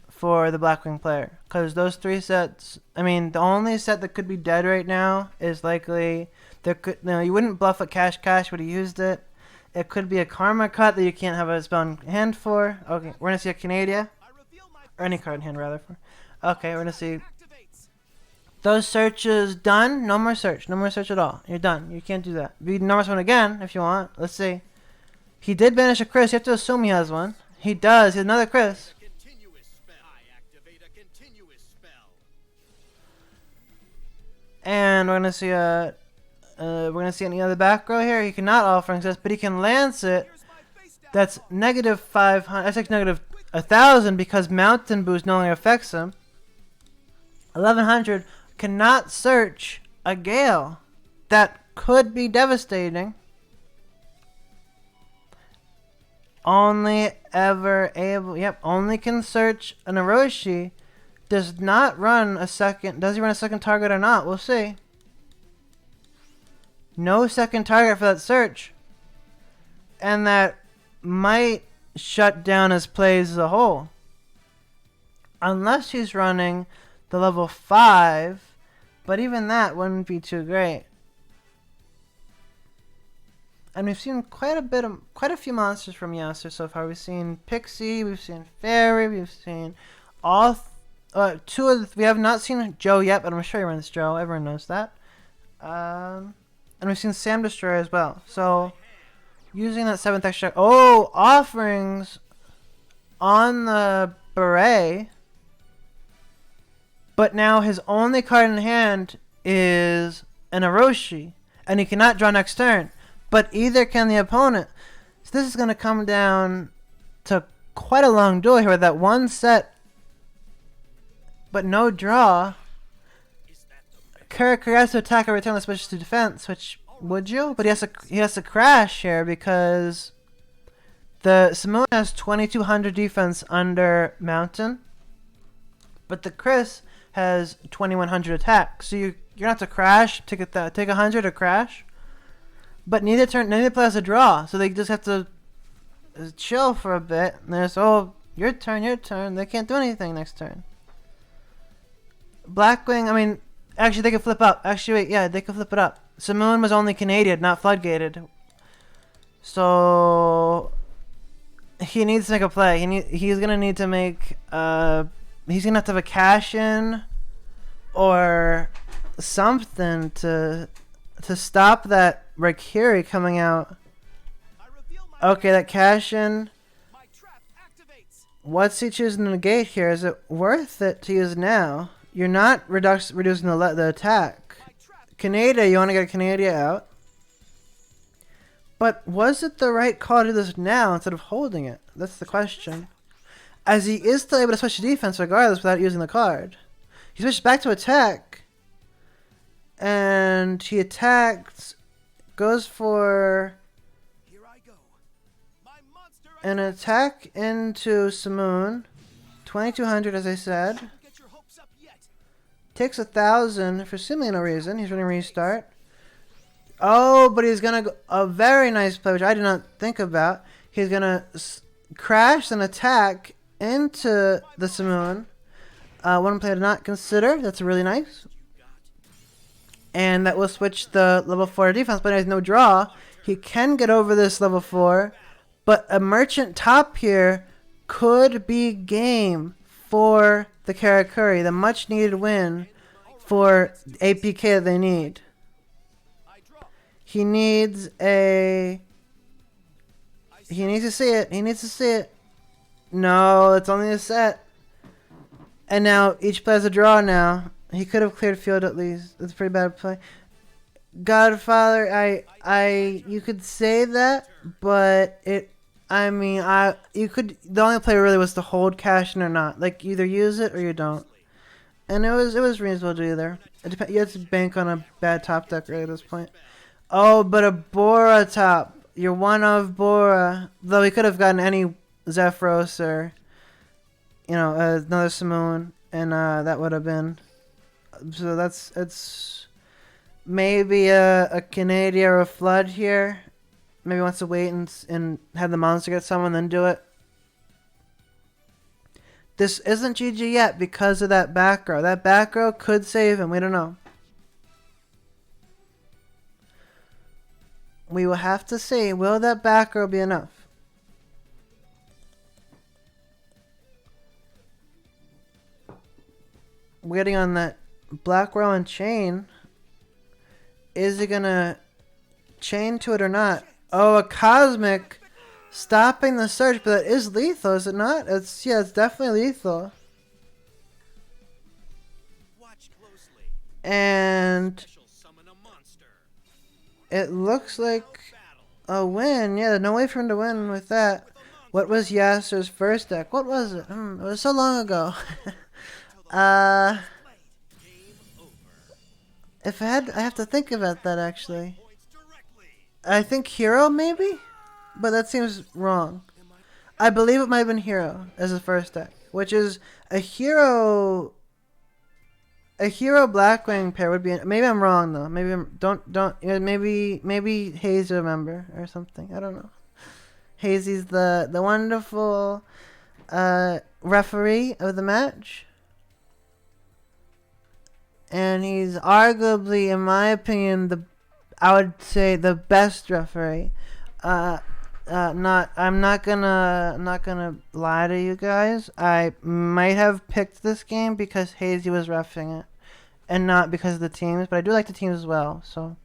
for the Blackwing player. Because those 3 sets, the only set that could be dead right now is likely... you wouldn't bluff a Cash, but he used it. It could be a Karma Cut that you can't have a spell in hand for. Okay, we're going to see a Canada. Or any card in hand, rather. Okay, we're going to see... Those searches done. No more search. No more search at all. You're done. You can't do that. You can normal summon again if you want. Let's see. He did banish a Chris. You have to assume he has one. He does. He has another Chris. And we're going to see a... we're going to see any other back row here. He cannot offer access, but he can lance it. That's negative 500. That's like negative 1,000 because Mountain Boost no longer affects him. 1,100 cannot search a Gale. That could be devastating. Only ever able. Yep, only can search an Orochi. Does not run a second. Does he run a second target or not? We'll see. No second target for that search. And that might shut down his plays as a whole. Unless he's running the level 5. But even that wouldn't be too great. And we've seen quite a few monsters from Yasser so far. We've seen Pixie, we've seen Fairy, we've seen all... we have not seen Joe yet, but I'm sure he runs Joe. Everyone knows that. And we've seen Sam Destroyer as well. So, using that 7th extra... Oh! Offerings on the Beret. But now his only card in hand is an Orochi. And he cannot draw next turn. But either can the opponent. So this is going to come down to quite a long duel here with that one set... but no draw. Karakuri has to attack or return the switch to defense, which would you? But he has to crash here because the Samoan has 2,200 defense under Mountain, but the Chris has 2,100 attack. So you're gonna have to crash, take 100 or crash. But neither player has a draw, so they just have to chill for a bit. And there's your turn. They can't do anything next turn. Blackwing, actually they could flip up. Actually, wait, yeah, they could flip it up. Simoon was only Canadian, not floodgated. So he needs to make a play. He's gonna need to make he's gonna have to have a cash in or something to stop that Raikiri coming out. Okay, that cash in. What's he choosing to negate here? Is it worth it to use now? You're not reducing the attack. Canada, you want to get Canada out. But was it the right call to do this now instead of holding it? That's the question. As he is still able to switch to defense regardless without using the card. He switches back to attack. And he attacks. Goes for an attack into Simoon. 2,200 as I said. Takes 1,000 for seemingly no reason. He's running restart. Oh, but he's gonna go a very nice play, which I did not think about. He's gonna crash an attack into the Simoon, One player to not consider. That's really nice. And that will switch the level 4 defense, but there's no draw. He can get over this level 4, but a merchant top here could be game for the Karakuri, the much needed win for APK that they need. He needs a... He needs to see it. He needs to see it. No, it's only a set. And now each player has a draw now. He could have cleared field at least. It's a pretty bad play. Godfather, you could say that, but you could. The only play really was to hold cash in or not. Like either use it or you don't. And it was reasonable to do either. You have to bank on a bad top deck really at this point. Oh, but a Bora top. You're one of Bora. Though he could have gotten any Zephyros or, another Simoon, and that would have been. So it's maybe a Canadian or a Flood here. Maybe wants to wait and have the monster get someone, then do it. This isn't GG yet because of that back row. That back row could save him. We don't know. We will have to see. Will that back row be enough? Waiting on that black row and chain. Is he gonna chain to it or not? Oh, a cosmic stopping the surge, but that is lethal, is it not? It's definitely lethal. And it looks like a win. Yeah, no way for him to win with that. What was Yasser's first deck? What was it? It was so long ago. If I have to think about that actually. I think Hero maybe? But that seems wrong. I believe it might have been Hero as the first deck, which is a Hero Blackwing pair would be. Maybe I'm wrong though. Maybe maybe Hazy remember or something. I don't know. Hazy's the wonderful referee of the match, and he's arguably, in my opinion, I would say the best referee. I'm not gonna lie to you guys. I might have picked this game because Hazy was reffing it, and not because of the teams. But I do like the teams as well. So,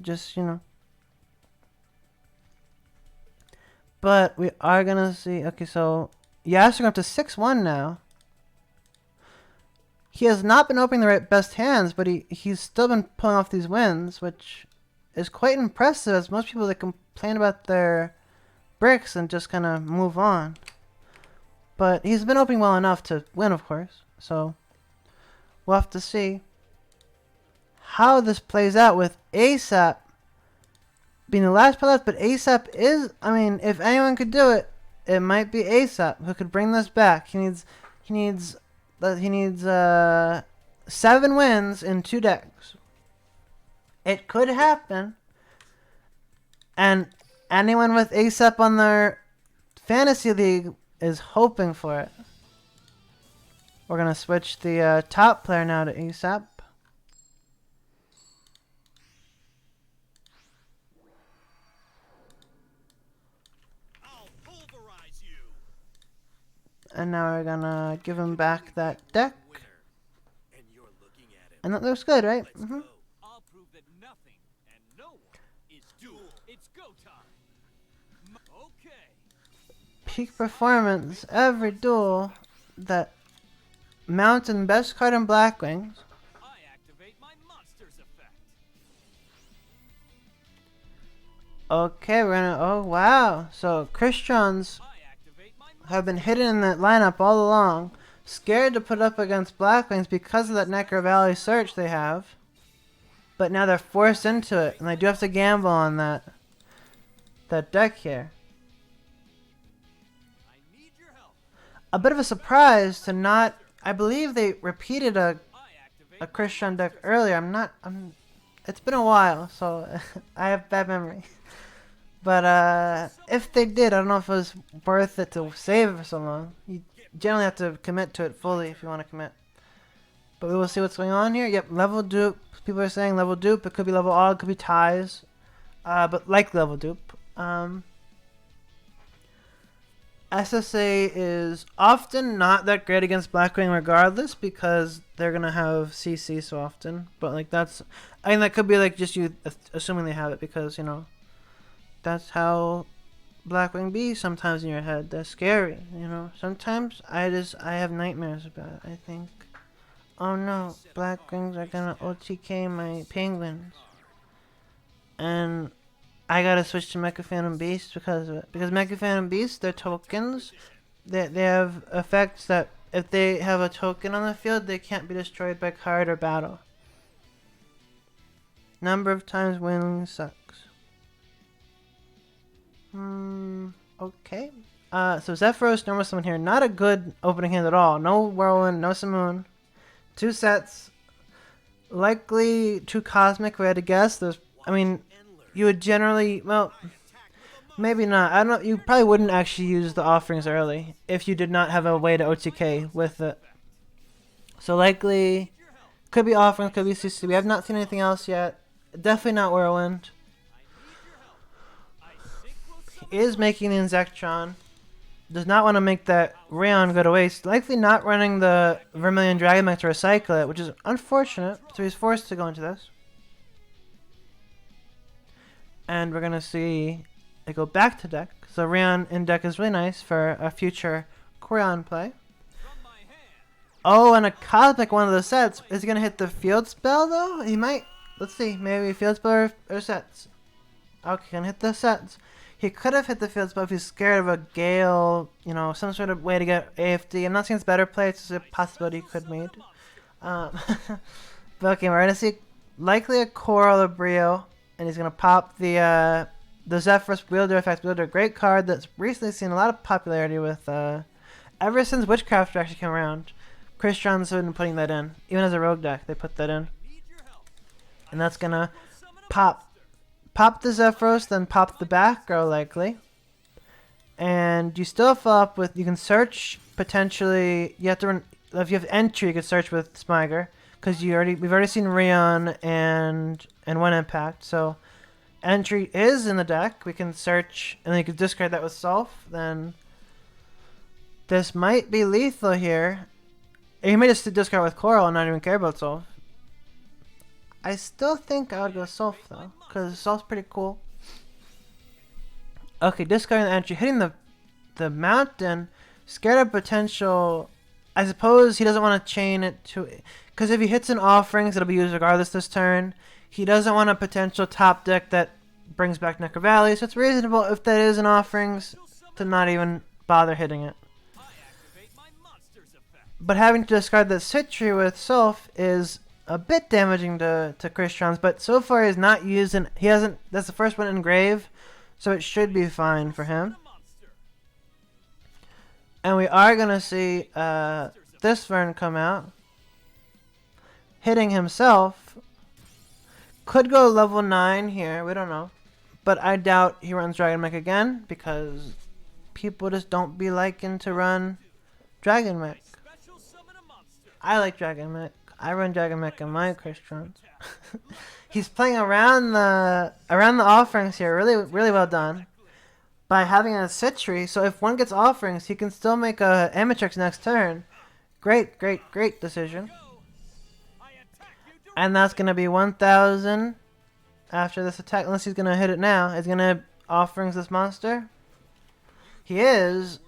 just. But we are gonna see. Okay, so Yasser up to 6-1 now. He has not been opening the best hands, but he's still been pulling off these wins, which is quite impressive, as most people that complain about their bricks and just kind of move on. But he's been opening well enough to win, of course. So we'll have to see how this plays out with ASAP being the last player left. But ASAP is, if anyone could do it, it might be ASAP who could bring this back. He needs 7 wins in 2 decks. It could happen. And anyone with ASAP on their fantasy league is hoping for it. We're going to switch the top player now to ASAP. I'll pulverize you. And now we're going to give him back that deck. And that looks good, right? Mm-hmm. I'll prove that nothing and no one is duel. It's go time. Okay. Peak performance every duel that Mountain best card in Blackwings. I activate my monster's effect. Okay, we're gonna. Oh wow! So Christians have been hidden in that lineup all along, scared to put up against Blackwings because of that Necker Valley search they have. But now they're forced into it, and they do have to gamble on that deck here. I need your help. A bit of a surprise to not. I believe they repeated a Christian deck earlier. It's been a while, so I have bad memory. But if they did, I don't know if it was worth it to save it for so long. generally have to commit to it fully if you want to commit. But we will see what's going on here. Yep, level dupe. People are saying level dupe. It could be level all. It could be ties. But like level dupe. SSA is often not that great against Blackwing regardless because they're going to have CC so often. But like that's... I mean that could be like just you assuming they have it because, you know, that's how Blackwing be sometimes in your head. They're scary, you know. Sometimes I have nightmares about it, I think. Oh no, Blackwings are gonna OTK my penguins. And I gotta switch to Mecha Phantom Beast because of it. Because Mecha Phantom Beast, their tokens, they have effects that if they have a token on the field, they can't be destroyed by card or battle. Number of times winning sucks. Okay. So Zephyros, normal summon here. Not a good opening hand at all. No Whirlwind, no Simoon. 2 sets. Likely 2 Cosmic if I had to guess. There's, I mean, you would generally, well, maybe not. I don't know. You probably wouldn't actually use the offerings early if you did not have a way to OTK with it. So likely, could be offerings, could be CC. We have not seen anything else yet. Definitely not Whirlwind. He is making the Insectron. Does not want to make that Rayon go to waste. Likely not running the Vermilion Dragon Mech to recycle it, which is unfortunate. So he's forced to go into this. And we're going to see it go back to deck. So Rayon in deck is really nice for a future Corian play. Oh, and a Cosmic one of the sets. Is he going to hit the field spell though? He might. Let's see. Maybe field spell or sets. Okay, gonna hit the sets. He could have hit the field spell if he's scared of a Gale, you know, some sort of way to get AFD. I'm not saying it's better play, it's just a possibility he could made. But okay, we're gonna see likely a Coral or Brio, and he's gonna pop the Zephyros Wielder effect. Wielder, great card that's recently seen a lot of popularity with ever since Witchcraft actually came around. Chris Johnson been putting that in. Even as a rogue deck, they put that in. And that's gonna pop the Zephyros, then pop the back row likely. And you still fill up with, you can search potentially, you have to run, if you have entry you can search with Smiger. Because we've already seen Rion and One Impact. So entry is in the deck. We can search and then you can discard that with Sulf. Then this might be lethal here. You may just discard with Coral and not even care about Sulf. I still think I would go Sulf though, because Sulf's pretty cool. Okay, discarding the entry, hitting the mountain, scared of potential. I suppose he doesn't want to chain it to, because if he hits an offerings, it'll be used regardless this turn. He doesn't want a potential top deck that brings back Necro Valley, so it's reasonable if that is an offerings to not even bother hitting it. But having to discard the Citri with Sulf is a bit damaging to Christians, but so far he's not using, he hasn't, that's the first one in Grave, so it should be fine for him. And we are going to see this Vern come out, hitting himself. Could go level 9 here, we don't know. But I doubt he runs Dragon Mech again, because people just don't be liking to run Dragon Mech. I like Dragon Mech. I run Dragon Mech in my Christians. He's playing around the offerings here. Really well done. By having a Citri, so if one gets offerings, he can still make a Amatrix next turn. Great decision. And that's going to be 1,000 after this attack. Unless he's going to hit it now. He's going to offerings this monster. He is.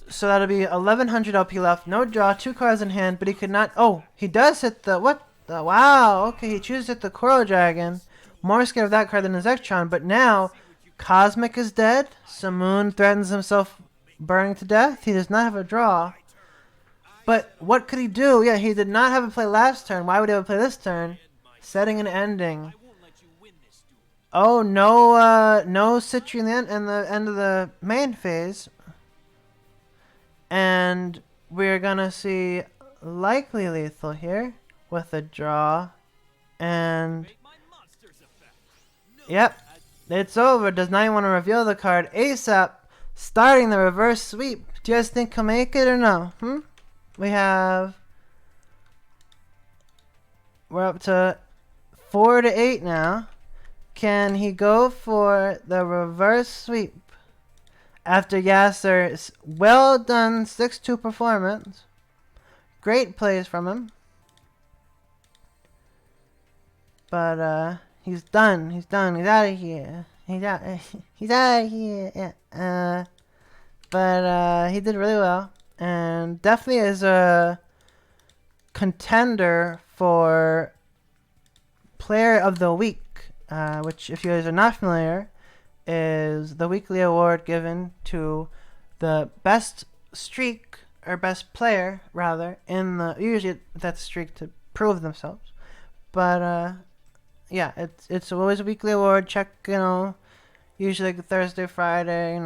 So that'll be 1,100 LP left. No draw, 2 cards in hand, but he could not. Oh, he does hit the, what? Wow, okay, he chooses to hit the Coral Dragon. More scared of that card than his Zectron, but now Cosmic is dead. Simoon threatens himself burning to death. He does not have a draw. But what could he do? Yeah, he did not have a play last turn. Why would he have a play this turn? Setting an ending. Oh, no Citri in the end of the main phase. And we're gonna see likely lethal here with a draw. And yep, it's over. Does not even want to reveal the card ASAP. starting the reverse sweep. Do you guys think he'll make it or no? We're up to 4-8 now. Can he go for the reverse sweep after Yasser's well done 6-2 performance? Great plays from him. But he's done. He's done. He's out of here. He's out of here. Yeah. But he did really well, and definitely is a contender for Player of the Week, which, if you guys are not familiar, is the weekly award given to the best streak, or best player rather, in the, usually that's streak to prove themselves. But yeah, it's always a weekly award. Check, usually like Thursday, Friday,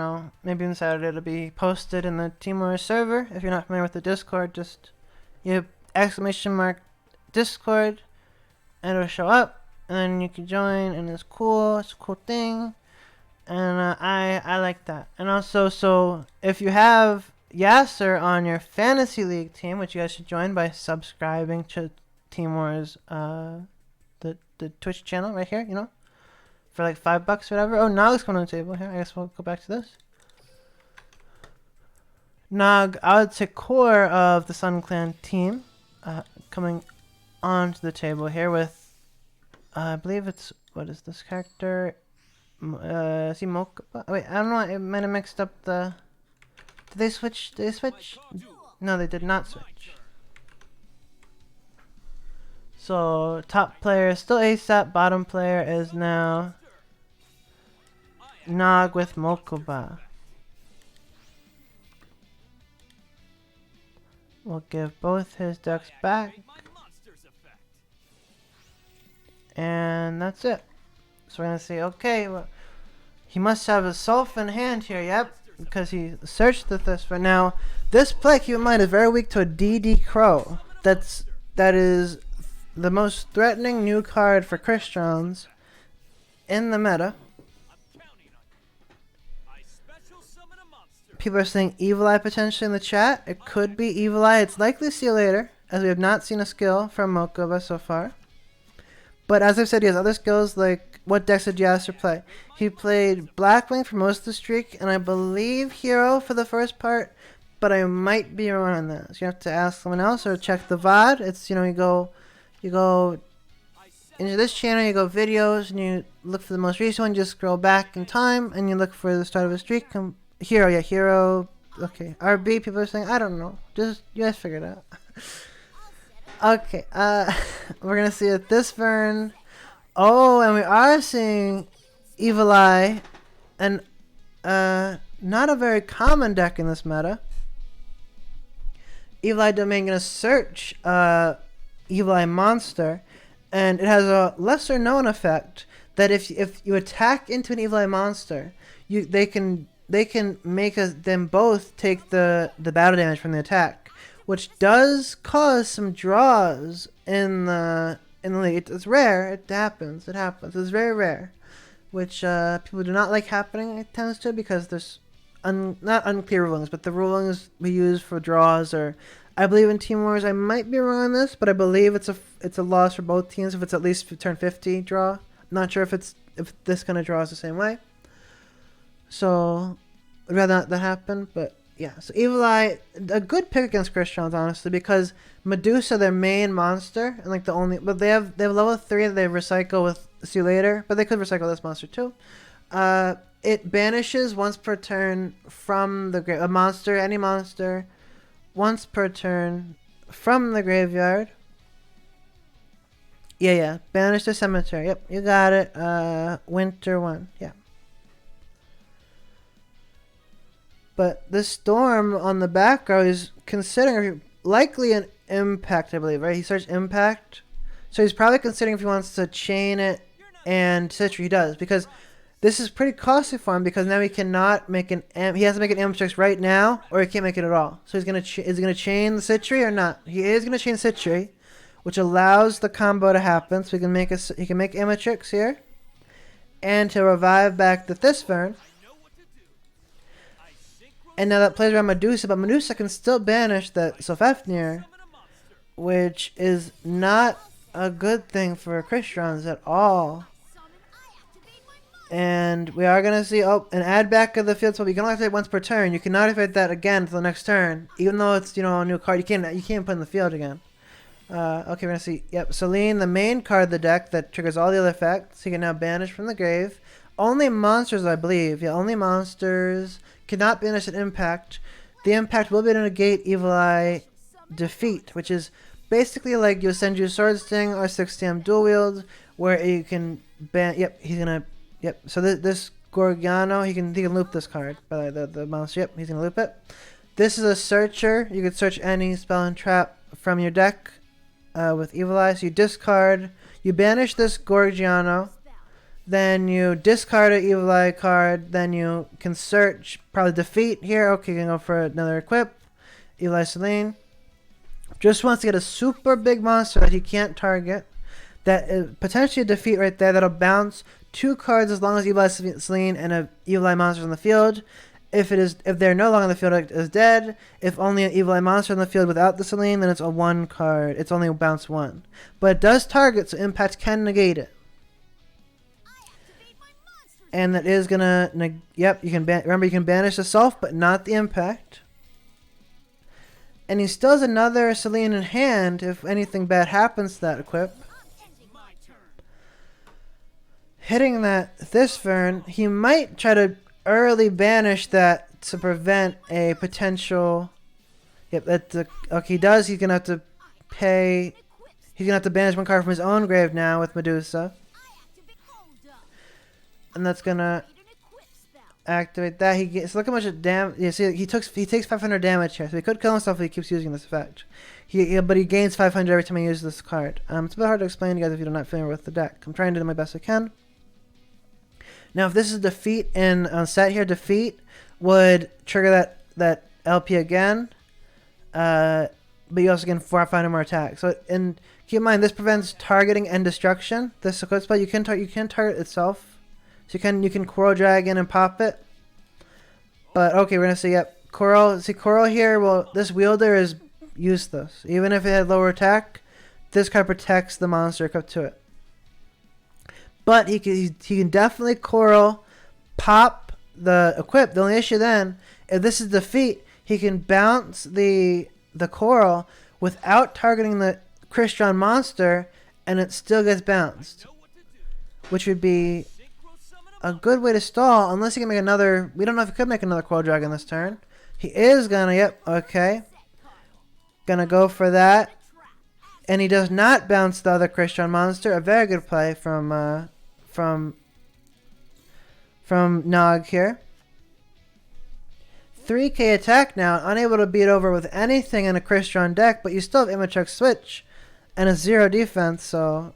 maybe on Saturday it'll be posted in the Timor server. If you're not familiar with the Discord, just exclamation # Discord, and it'll show up, and then you can join, and it's cool. It's a cool thing, and I like that. And also, so if you have Yasser on your fantasy league team, which you guys should join by subscribing to Timor's the Twitch channel right here, for like $5 or whatever. Oh, Nog's coming on the table here. I guess we'll go back to this. Nog, I would say core of the Sun Clan team, coming onto the table here with, I believe it's, what is this character? Is he Mocha? Wait, I don't know. I might have mixed up the. Did they switch? Did they switch? No, they did not switch. So top player is still ASAP. Bottom player is now Nog with Mokuba. We'll give both his ducks back. And that's it. So we're going to say, okay, well, he must have a Sulf in hand here, yep, because he searched this. But now, this play, keep in mind, is very weak to a DD Crow. That is the most threatening new card for Christians in the meta. People are saying Evil Eye potentially in the chat. It could be Evil Eye. It's likely See You Later, as we have not seen a skill from Mokuba so far. But as I've said, he has other skills, like what decks did Yasser play? He played Blackwing for most of the streak, and I believe Hero for the first part, but I might be wrong on that. So you have to ask someone else or check the VOD. It's, you go into this channel, you go videos, and you look for the most recent one, you just scroll back in time, and you look for the start of a streak. Hero, yeah, Hero. Okay, RB, people are saying, I don't know. Just, you guys figure it out. Okay, we're gonna see it this Vern. Oh, and we are seeing Evil Eye, and not a very common deck in this meta. Evil Eye Domain gonna search Evil Eye Monster, and it has a lesser known effect that if you attack into an Evil Eye Monster, they can make them both take the battle damage from the attack, which does cause some draws in the league. It's rare. It happens. It's very rare, which people do not like happening. It tends to, because there's not unclear rulings, but the rulings we use for draws are, I believe in Team Wars. I might be wrong on this, but I believe it's a loss for both teams if it's at least turn 50 draw. I'm not sure if this kind of draw is the same way. So I'd rather not that happen, but yeah. So Evil Eye, a good pick against Christians, honestly, because Medusa, their main monster, and like but they have level 3 that they recycle with See You Later, but they could recycle this monster too. It banishes once per turn from the any monster, once per turn from the graveyard. Yeah. Banish the cemetery. Yep, you got it. Winter 1. Yeah. But this Storm on the back row is considering likely an impact, I believe, right? He searched impact. So he's probably considering if he wants to chain it and Citry. He does, because this is pretty costly for him, because now he cannot make he has to make an Amstrix right now, or he can't make it at all. So is he gonna chain the Citry or not? He is gonna chain Citry, which allows the combo to happen. So he can make Amatrix here, and to revive back the Thisvern. And now that plays around Medusa, but Medusa can still banish that Sofafnir, which is not a good thing for Christrons at all. And we are going to see, an add back of the field spell. You can only activate once per turn. You cannot activate that again until the next turn. Even though it's, a new card, you can't put in the field again. Okay, we're going to see, Selene, the main card of the deck that triggers all the other effects. You can now banish from the grave. Only monsters, I believe. Yeah, only monsters cannot banish an impact. The impact will be to negate Evil Eye Defeat, which is basically like you'll send you Sword Sting or 6TM Dual Wield, where you can ban. He's gonna. So this Gorgiano, he can loop this card. By the monster. He's gonna loop it. This is a searcher. You can search any spell and trap from your deck with Evil Eye. So you discard. You banish this Gorgiano. Then you discard an Evil Eye card. Then you can search, probably defeat here. Okay, you can go for another equip. Evil Eye Selene. Just wants to get a super big monster that he can't target. That is potentially a defeat right there. That'll bounce 2 cards as long as Evil Eye Selene and a Evil Eye monster on the field. If they're no longer on the field, it is dead. If only an Evil Eye monster on the field without the Selene, then it's a 1 card. It's only bounce 1. But it does target, so impact can negate it. And that is gonna you can remember you can banish the self, but not the impact. And he still has another Selene in hand if anything bad happens to that equip. Hitting this Vern, he might try to early banish that to prevent a potential. Okay, he does. He's gonna have to pay. He's gonna have to banish 1 card from his own grave now with Medusa. And that's gonna activate that. He gets, look how much damage. Yeah, see, he takes 500 damage here, so he could kill himself if he keeps using this effect. But he gains 500 every time he uses this card. It's a bit hard to explain to you guys if you're not familiar with the deck. I'm trying to do my best I can. Now, if this is defeat on set here, defeat would trigger that LP again. But you also get 500 more attacks. So, and keep in mind, this prevents targeting and destruction. This equip spell, you can target itself. So you can Coral Dragon and pop it. But okay, we're gonna see Coral. See Coral here. Well, this wielder is useless. Even if it had lower attack, this card protects the monster equipped to it. But he can definitely Coral, pop the equip. The only issue then, if this is defeat, he can bounce the Coral without targeting the Crystron monster, and it still gets bounced, which would be a good way to stall, unless he can make another. We don't know if he could make another Coral Dragon this turn. He is gonna. Okay. Gonna go for that, and he does not bounce the other Crystron monster. A very good play from Nog here. 3k attack now, unable to beat over with anything in a Crystron deck, but you still have Immatrix Switch and a 0 defense. So,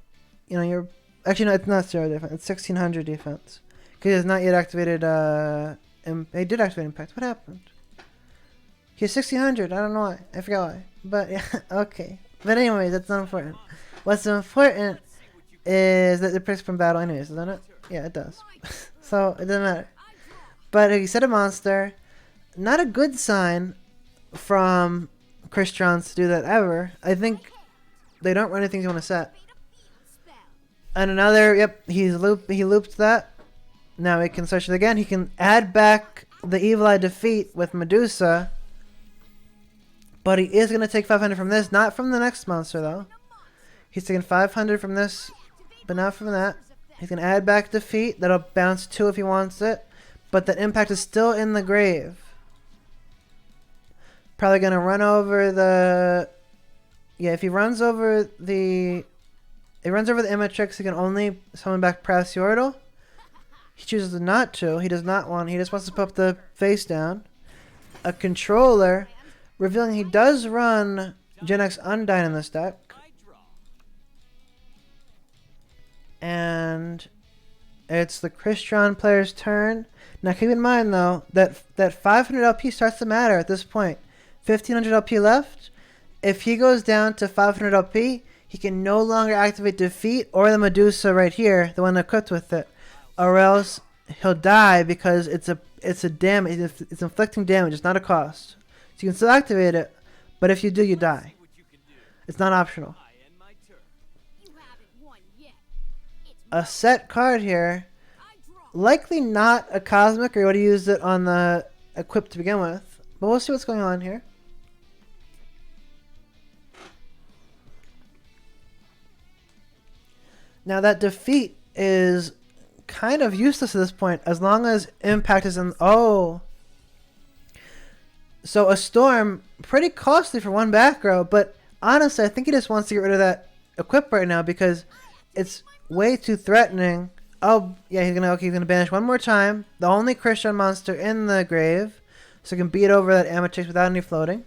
you're actually no, it's not 0 defense. It's 1600 defense. He has not yet activated. He did activate Impact. What happened? He has 1600. I don't know why. I forgot why. But yeah, okay. But anyways, that's not important. What's important is that it picks from battle, anyways, doesn't it? Yeah, it does. So it doesn't matter. But he set a monster. Not a good sign from Crystron to do that ever. I think they don't run anything you want to set. And another. He looped that. Now he can search it again. He can add back the Evil Eye defeat with Medusa. But he is going to take 500 from this. Not from the next monster, though. He's taking 500 from this, but not from that. He's going to add back defeat. That'll bounce 2 if he wants it. But the impact is still in the grave. Probably going to run over the... Yeah, if he runs over the... He runs over the Immatrix, he can only summon back Prasiordal. He chooses not to. He does not want. He just wants to put up the face down. A controller, revealing he does run Gen X Undyne in this deck. And it's the Crystron player's turn. Now keep in mind though that 500 LP starts to matter at this point. 1500 LP left. If he goes down to 500 LP, he can no longer activate defeat or the Medusa right here, the one equipped with it. Or else he'll die because it's it's a damage. It's inflicting damage. It's not a cost. So you can still activate it, but if you do, you die. It's not optional. I end my turn. You haven't won yet. It's A set card here, I draw. likely not a cosmic, or you would have used it on the equip to begin with. But we'll see what's going on here. Now that defeat is kind of useless at this point, as long as impact is in. Oh. So a storm, pretty costly for one back row, but honestly, I think he just wants to get rid of that equip right now because it's way too threatening. Oh, yeah, he's gonna banish one more time. The only Christian monster in the grave, so he can beat over that Amatrix without any floating.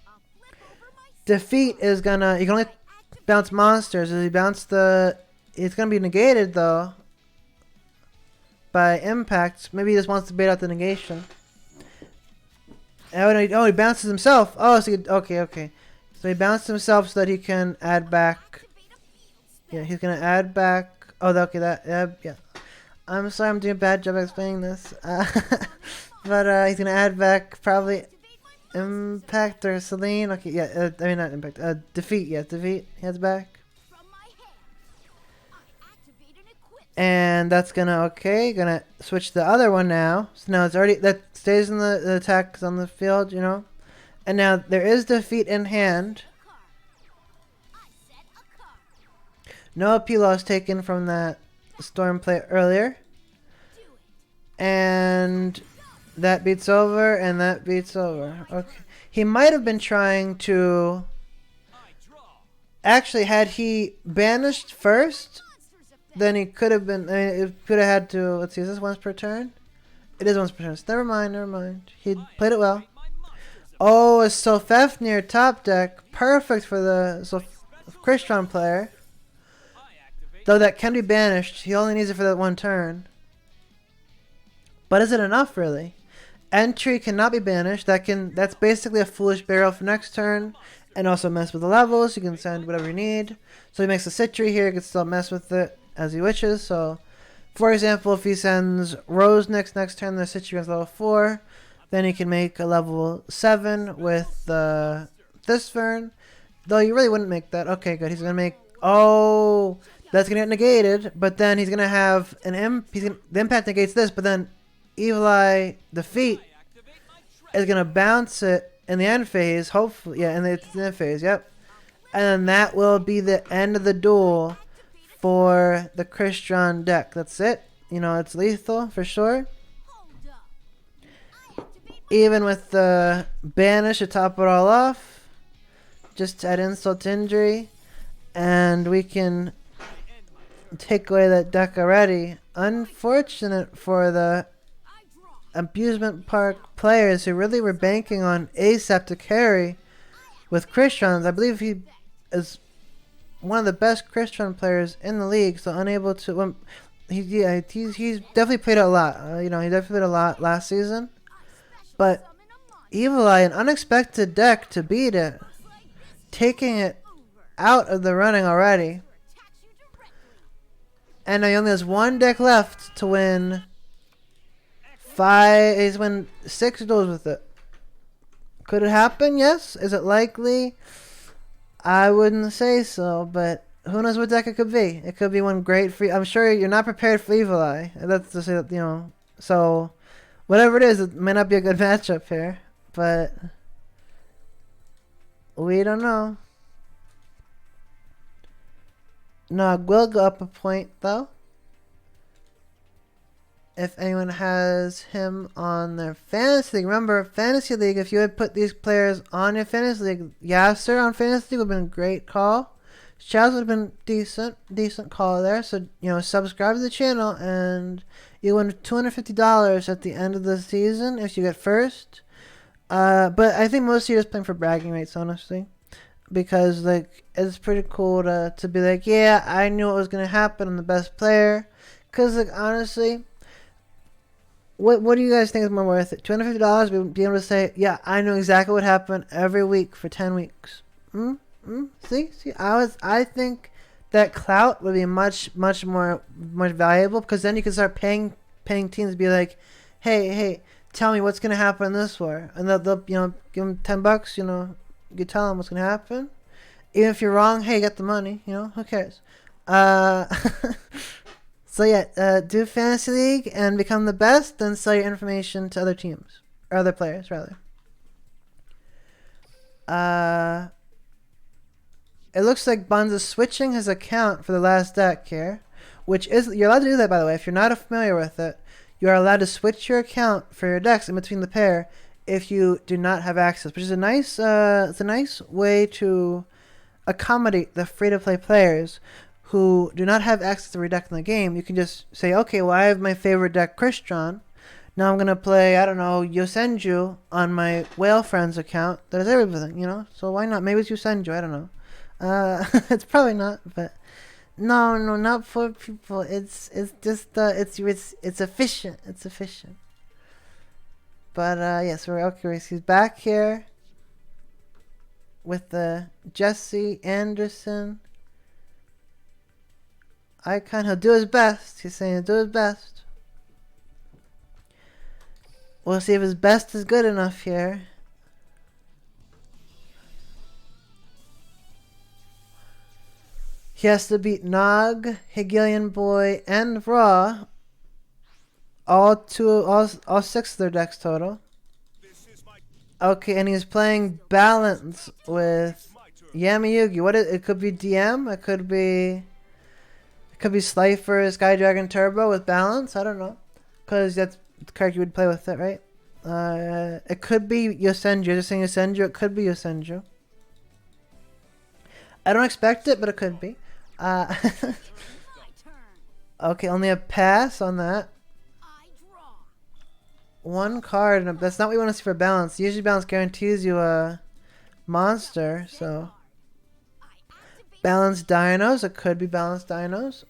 I'll flip over my Defeat is gonna, you can only bounce monsters. As he bounce the, it's gonna be negated though by impact. Maybe he just wants to bait out the negation. Oh, no, he bounces himself. Oh, so okay. So he bounced himself so that he can add back. Yeah, he's gonna add back. Oh, okay, yeah. I'm sorry, I'm doing a bad job explaining this. But he's gonna add back probably impact or Celine. Okay, yeah. I mean not impact. Defeat. Yeah, defeat. He adds back. from my hand. I activate an equip. And that's gonna switch the other one now. So now it's already, that stays in the attack on the field, you know. And now there is defeat in hand. I set a card. No AP loss taken from that storm play earlier. Do it. And that beats over, and that beats over. Okay. He might have been trying to. I draw. Actually, had he banished first, Monsters effect. then he could have been. I mean, it could have had to. Let's see, is this once per turn? It is once per turn. So never mind. He played it well. My monsters Oh, a Sofefnir top deck. Perfect for the Christian player. I activate. Though that can be banished. He only needs it for that one turn. But is it enough, really? Entry cannot be banished. That's basically a foolish burial for next turn. And also mess with the levels. You can send whatever you need. So he makes a Citri here. He can still mess with it as he wishes. So, for example, if he sends Rose next turn, the Citri is level 4. Then he can make a level 7 with this Fern. Though you really wouldn't make that. Okay, good. He's going to make... Oh, that's going to get negated. But then he's going to have an the impact negates this. But then Evil Eye Defeat is going to bounce it in the end phase. Hopefully. Yeah, in the end phase. Yep. And then that will be the end of the duel for the Christian deck. That's it. You know, it's lethal for sure. Hold up. I activate my Even with the banish to top it all off, just to add insult to injury, and we can take away that deck already. Unfortunate for the I draw. Abusement Park players who really were banking on ASAP to carry with Christians. I believe he is one of the best Christian players in the league, so unable to. He's definitely played a lot. He definitely played a lot last season. But Summon a monster. Evil Eye, an unexpected deck to beat it, taking it out of the running already. Attacks you directly. And now he only has one deck left to win 5. He's win 6 duels with it. Could it happen? Yes. Is it likely? I wouldn't say so, but who knows what deck it could be? It could be one great free. I'm sure you're not prepared for Evil Eye. That's to say that, so whatever it is, it may not be a good matchup here, but we don't know. Nog will go up a point though. If anyone has him on their fantasy league, remember fantasy league. If you had put these players on your fantasy league, Yasser on fantasy league would have been a great call. Chaz would have been decent call there. So subscribe to the channel and you win $250 at the end of the season if you get first. But I think most of you are just playing for bragging rights, honestly, because it's pretty cool to be like, yeah, I knew what was gonna happen. I'm the best player. Cause honestly. What do you guys think is more worth it? $250, be able to say, yeah, I know exactly what happened every week for 10 weeks. See, I think that clout would be much more valuable, because then you can start paying teams to be like, hey, tell me what's gonna happen in this war, and they'll you know, give them $10. You know, you tell them what's gonna happen. Even if you're wrong, hey, get the money. You know, who cares? So yeah, do Fantasy League and become the best, then sell your information to other teams or other players rather. It looks like Bonds is switching his account for the last deck here, which is, you're allowed to do that, by the way. If you're not familiar with it, you are allowed to switch your account for your decks in between the pair if you do not have access, which is a nice it's a nice way to accommodate the free-to-play players who do not have access to every deck in the game. You can just say, okay, well, I have my favorite deck, Christian. Now I'm going to play, I don't know, Yosenju on my Whale Friends account that has everything, you know? So why not? Maybe it's Yosenju, I don't know. It's probably not, but no, not for people. It's just it's efficient. It's efficient. But yes, we're okay. He's back here with the Jesse Anderson icon. He'll do his best. He's saying he'll do his best. We'll see if his best is good enough here. He has to beat Nog, Hegelian Boy, and Raw. All 6 of their decks total. Okay, and he's playing Balance with Yamayugi. What is it? Could be DM. It could be Slifer, Sky Dragon Turbo with Balance. I don't know, because that's the card you would play with it, right? It could be Yosenju. Just saying Yosenju. It could be Yosenju. I don't expect it, but it could be. Okay, only a pass on that. One card. That's not what we want to see for Balance. Usually Balance guarantees you a monster, so... Balanced Dinos. It could be Balanced Dinos.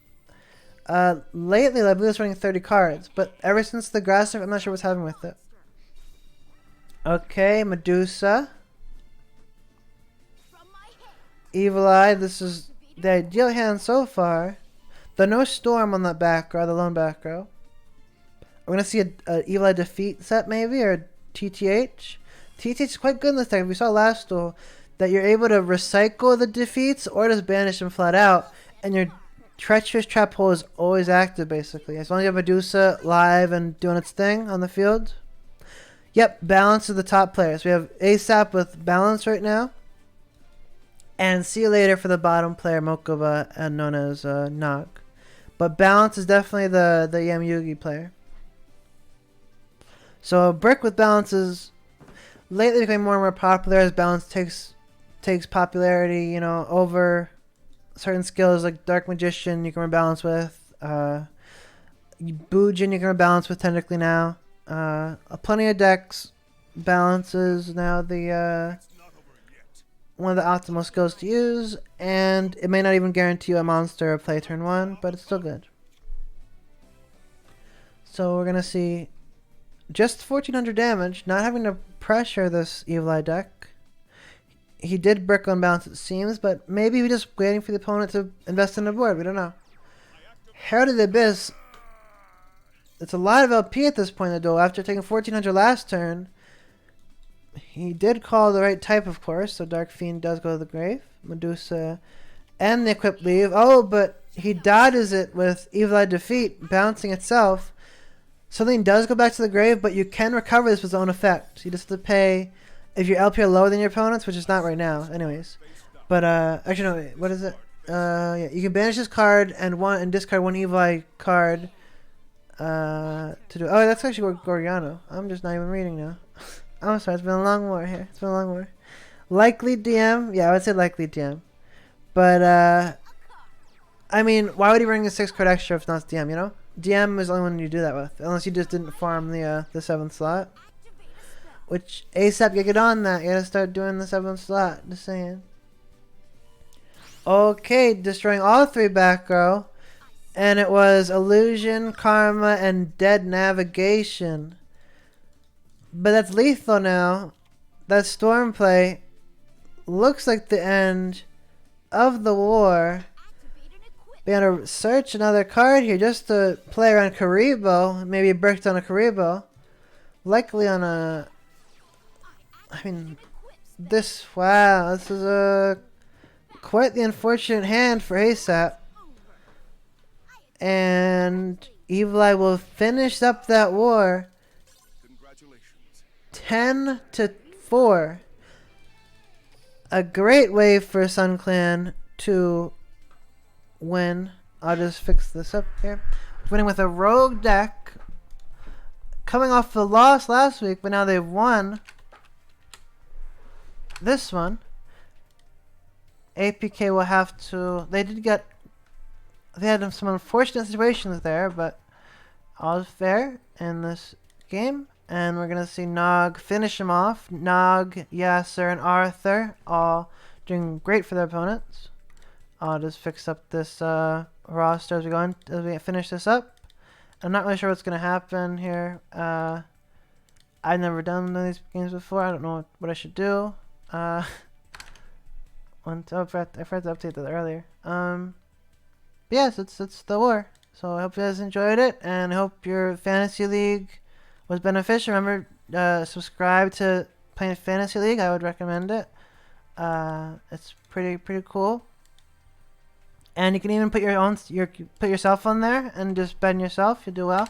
Lately, I believe it's running 30 cards, but ever since the Grass Surf, I'm not sure what's happening with it. Okay, Medusa. Evil Eye. This is the ideal hand so far. There's no Storm on that back row, the lone back row. We're going to see a Evil Eye defeat set maybe, or TTH. TTH is quite good in this deck. We saw last duel that you're able to recycle the defeats or just banish them flat out, and your Treacherous Trap Hole is always active basically. As long as you have Medusa live and doing its thing on the field. Yep, Balance is the top players. We have ASAP with Balance right now. And see you later for the bottom player, Mokuba, and known as Nog. But Balance is definitely the Yamayugi player. So Brick with Balance is lately becoming more and more popular as Balance takes popularity, you know, over certain skills like Dark Magician you can rebalance with. Bujin you can rebalance with technically now. Plenty of decks balances now the one of the optimal skills to use, and it may not even guarantee you a monster or play turn 1, but it's still good. So we're gonna see just 1400 damage, not having to pressure this Evil Eye deck. He did brick on Balance it seems, but maybe we're just waiting for the opponent to invest in the board, we don't know. Heralded Abyss, it's a lot of LP at this point in the duel. After taking 1400 last turn, he did call the right type, of course, so Dark Fiend does go to the grave. Medusa and the equip leave. Oh, but he dodges it with Evil Eye Defeat, bouncing itself. Something does go back to the grave, but you can recover this with its own effect. You just have to pay if your LP are lower than your opponents, which is not right now, anyways. But, actually, no, wait, what is it? Yeah, you can banish this card and discard one Evil Eye card to do. Oh, that's actually Gorgiano. I'm just not even reading now. I'm sorry, it's been a long war here. It's been a long war. Likely DM? Yeah, I would say likely DM. But, I mean, why would he bring a 6 card extra if not DM, you know? DM is the only one you do that with. Unless you just didn't farm the 7th slot. Which, ASAP, you get on that. You gotta start doing the 7th slot. Just saying. Okay, destroying all 3 back row. And it was Illusion, Karma, and Dead Navigation. But that's lethal now. That Storm play looks like the end of the war. We're going to search another card here just to play around Karibo. Maybe bricked on a Karibo. likely on a. I mean, this. Wow, this is a quite the unfortunate hand for ASAP. And Evil Eye will finish up that war. 10-4. A great way for Sun Clan to win. I'll just fix this up here. Winning with a rogue deck. Coming off the loss last week, but now they've won this one. APK will have to. They had some unfortunate situations there, but all is fair in this game. And we're going to see Nog finish him off. Nog, Yasser, and Arthur all doing great for their opponents. I'll just fix up this roster as we finish this up. I'm not really sure what's going to happen here. I've never done one of these games before. I don't know what I should do. I forgot to update that earlier. But yes, it's the war. So I hope you guys enjoyed it, and I hope your fantasy league was beneficial. Remember, subscribe to Playing Fantasy League. I would recommend it. It's pretty cool. And you can even put yourself on there and just bet on yourself. You do well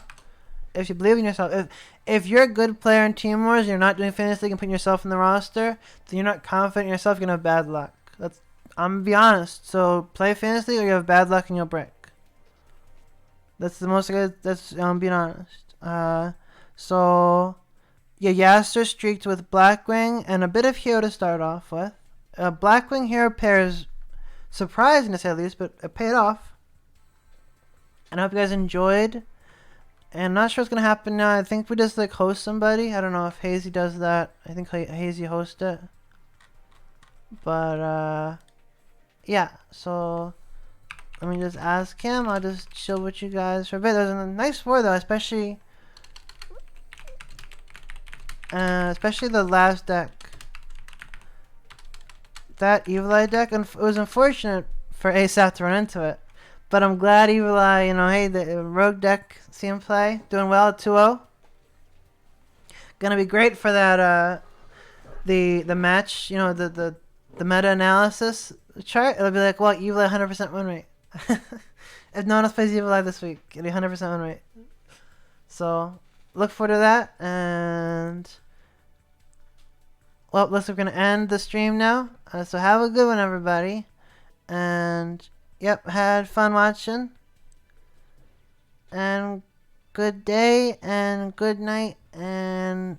if you believe in yourself. If you're a good player in Team Wars and you're not doing fantasy league and putting yourself in the roster, then you're not confident in yourself. You're gonna have bad luck. I'm gonna be honest. So play fantasy or you have bad luck and you'll break. That's the most good. That's being honest. So yeah, Yasser streaked with Blackwing and a bit of Hero to start off with. Blackwing Hero pair is surprising to say the least, but it paid off. And I hope you guys enjoyed. And I'm not sure what's gonna happen now. I think we just like host somebody. I don't know if Hazy does that. I think Hazy hosts it. But yeah. So let me just ask him. I'll just chill with you guys for a bit. There's a nice war though, especially the last deck. That Evil Eye deck, and it was unfortunate for ASAP to run into it. But I'm glad Evil Eye, hey, the rogue deck, see him play, doing well at 2-0. Gonna be great for that, the match, the meta-analysis chart. It'll be like, well, Evil Eye 100% win rate. If no one else plays Evil Eye this week, it'll be 100% win rate. So, look forward to that, and well, we're going to end the stream now. So have a good one, everybody. And, yep, had fun watching. And good day and good night. And